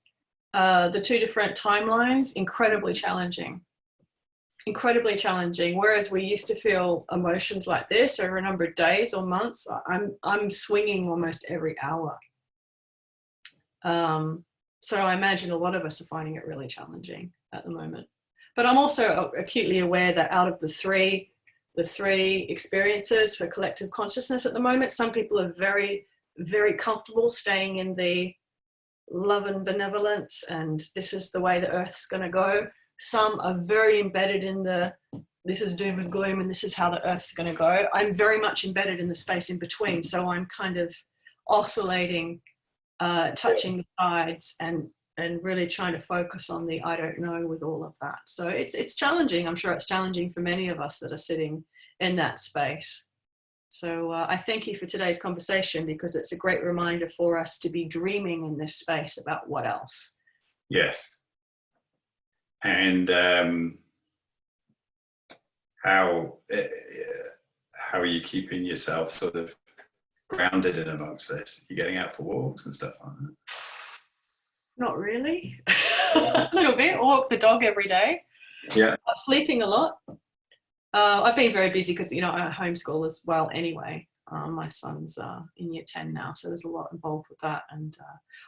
the 2 different timelines incredibly challenging. Whereas we used to feel emotions like this over a number of days or months, I'm swinging almost every hour. So I imagine a lot of us are finding it really challenging at the moment. But I'm also acutely aware that out of the three experiences for collective consciousness at the moment, some people are very, very comfortable staying in the love and benevolence, and this is the way the Earth's going to go. Some are very embedded in this is doom and gloom and this is how the Earth's going to go. I'm very much embedded in the space in between, so I'm kind of oscillating, touching the sides and really trying to focus on the I don't know with all of that. So it's challenging. I'm sure it's challenging for many of us that are sitting in that space. So I thank you for today's conversation, because it's a great reminder for us to be dreaming in this space about what else. Yes. And how are you keeping yourself sort of grounded in amongst this? You're getting out for walks and stuff like that? Not really. A little bit. I walk the dog every day. Yeah. I'm sleeping a lot. I've been very busy because, I homeschool as well anyway. My son's in year 10 now, so there's a lot involved with that. And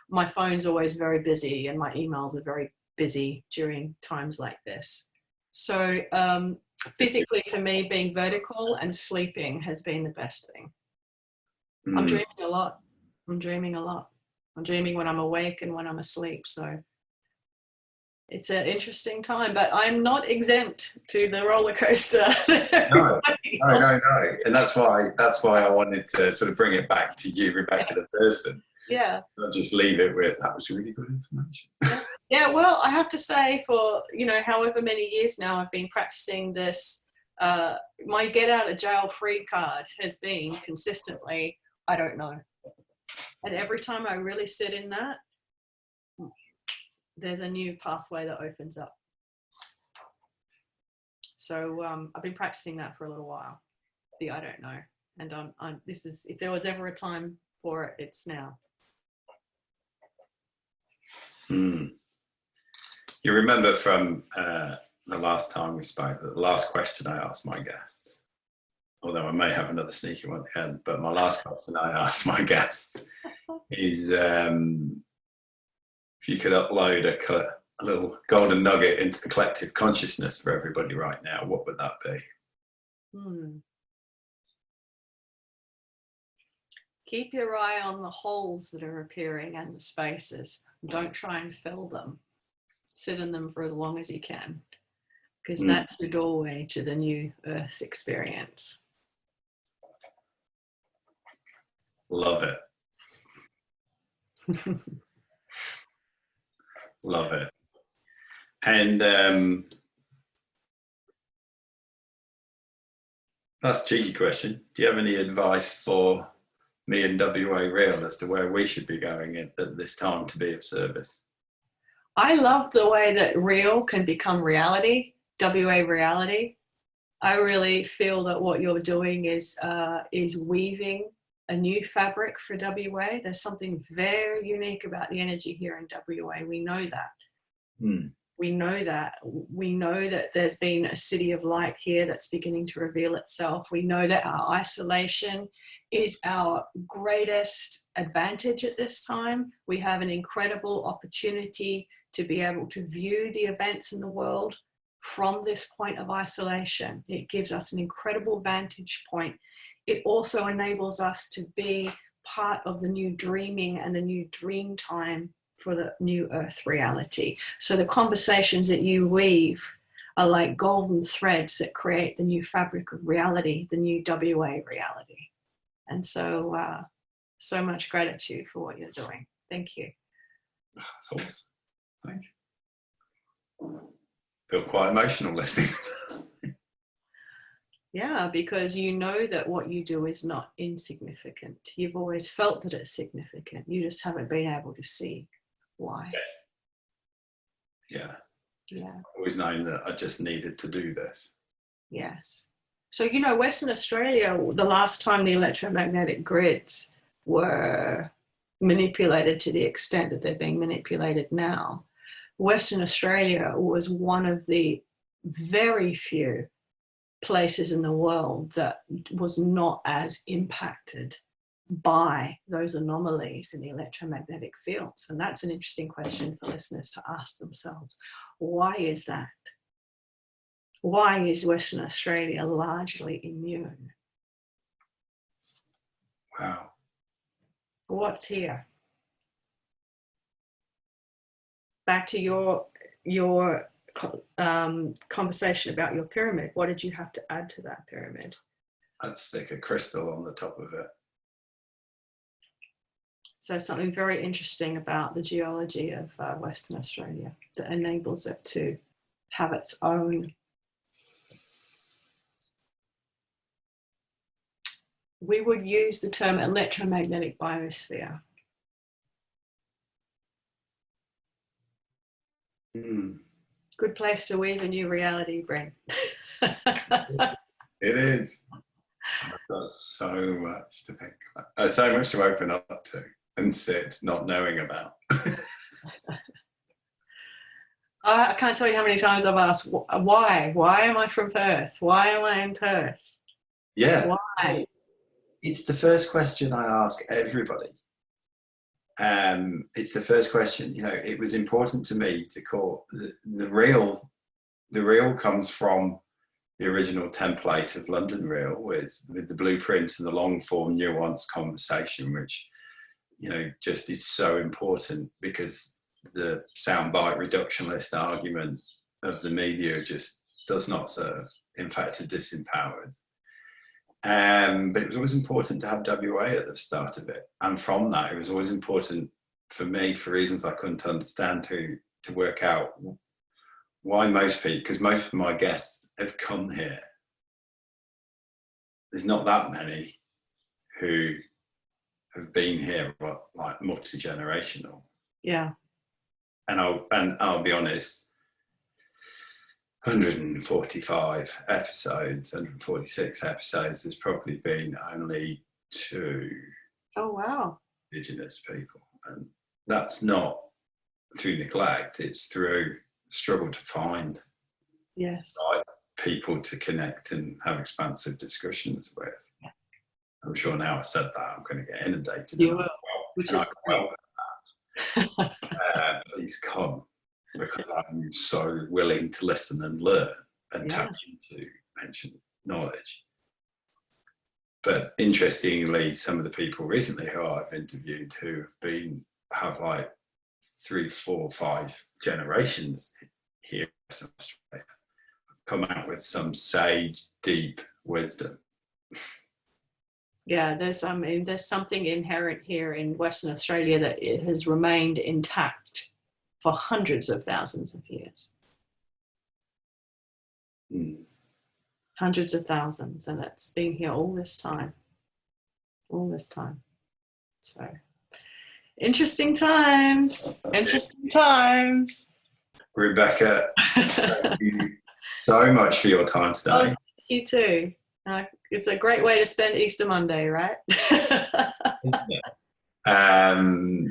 my phone's always very busy and my emails are very busy during times like this. So physically for me, being vertical and sleeping has been the best thing. I'm dreaming a lot. I'm dreaming when I'm awake and when I'm asleep. So it's an interesting time, but I'm not exempt to the roller coaster. No. And that's why I wanted to sort of bring it back to you, Rebecca the person. Yeah. Not just leave it with, that was really good information. Yeah, well, I have to say for, however many years now I've been practicing this, my get out of jail free card has been consistently, I don't know. And every time I really sit in that, there's a new pathway that opens up. So I've been practicing that for a little while. The I don't know. And this is, if there was ever a time for it, it's now. You remember from the last time we spoke, the last question I asked my guests, although I may have another sneaky one at the end, but my last question I asked my guests is if you could upload a little golden nugget into the collective consciousness for everybody right now, what would that be? Keep your eye on the holes that are appearing and the spaces. Don't try and fill them. Sit in them for as long as you can, because that's the doorway to the new Earth experience. Love it. Love it. And that's a cheeky question. Do you have any advice for me and WA Real as to where we should be going at this time to be of service? I love the way that real can become reality, WA reality. I really feel that what you're doing is weaving a new fabric for WA. There's something very unique about the energy here in WA. We know that. We know that. We know that there's been a city of light here that's beginning to reveal itself. We know that our isolation is our greatest advantage at this time. We have an incredible opportunity to be able to view the events in the world from this point of isolation. It gives us an incredible vantage point. It also enables us to be part of the new dreaming and the new dream time for the new earth reality. So the conversations that you weave are like golden threads that create the new fabric of reality, the new WA reality. And so, so much gratitude for what you're doing. Thank you. That's awesome. Thank you. Feel quite emotional listening. Yeah, because you know that what you do is not insignificant. You've always felt that it's significant. You just haven't been able to see why. Yes. Yeah. Always known that I just needed to do this. Yes. So, you know, Western Australia, the last time the electromagnetic grids were manipulated to the extent that they're being manipulated now, Western Australia was one of the very few places in the world that was not as impacted by those anomalies in the electromagnetic fields. And that's an interesting question for listeners to ask themselves. Why is that? Why is Western Australia largely immune? Wow. What's here? Back to your conversation about your pyramid. What did you have to add to that pyramid? I'd stick a crystal on the top of it. So something very interesting about the geology of Western Australia that enables it to have its own. We would use the term electromagnetic biosphere. Good place to weave a new reality, Bryn. It is. I've got so much to think about. So much to open up to and sit not knowing about. I can't tell you how many times I've asked, why? Why am I from Perth? Why am I in Perth? Yeah. Why? It's the first question I ask everybody. It's the first question. You know, it was important to me to call the real comes from the original template of London Real with the blueprints and the long form nuanced conversation, which, you know, just is so important because the soundbite reductionist argument of the media just does not serve. In fact, it disempowers. But it was always important to have WA at the start of it. And from that, it was always important for me, for reasons I couldn't understand, to work out why most people, because most of my guests have come here. There's not that many who have been here, like multi-generational. Yeah. And I'll be honest, 145 episodes, 146 episodes, there's probably been only 2 Oh, wow. Indigenous people. And that's not through neglect, it's through struggle to find Yes. right people to connect and have expansive discussions with. Yeah. I'm sure now I said that, I'm going to get inundated. You will, which is well that. Please come, because I'm so willing to listen and learn and tap into ancient knowledge. But interestingly, some of the people recently who I've interviewed who have like 3, 4, 5 generations here in Australia have come out with some sage, deep wisdom. Yeah, there's something inherent here in Western Australia that it has remained intact for hundreds of thousands of years. Hundreds of thousands, and it's been here all this time. So, interesting times. Rebecca, thank you so much for your time today. Oh, thank you too. It's a great way to spend Easter Monday, right? Isn't it?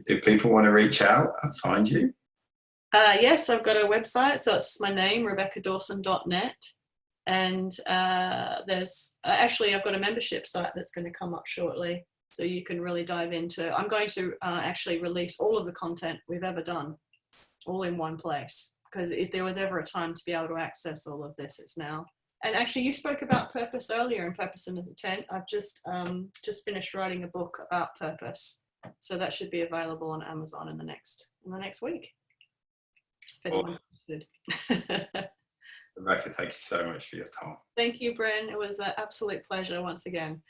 If people want to reach out and find you, Yes, I've got a website, so it's my name, rebeccadawson.net. And there's actually, I've got a membership site that's going to come up shortly, so you can really dive into. I'm going to actually release all of the content we've ever done, all in one place, because if there was ever a time to be able to access all of this, it's now. And actually, you spoke about purpose earlier, and purpose and intent. I've just finished writing a book about purpose, so that should be available on Amazon in the next week, if anyone's interested. Rebecca, thank you so much for your time. Thank you, Bryn. It was an absolute pleasure once again.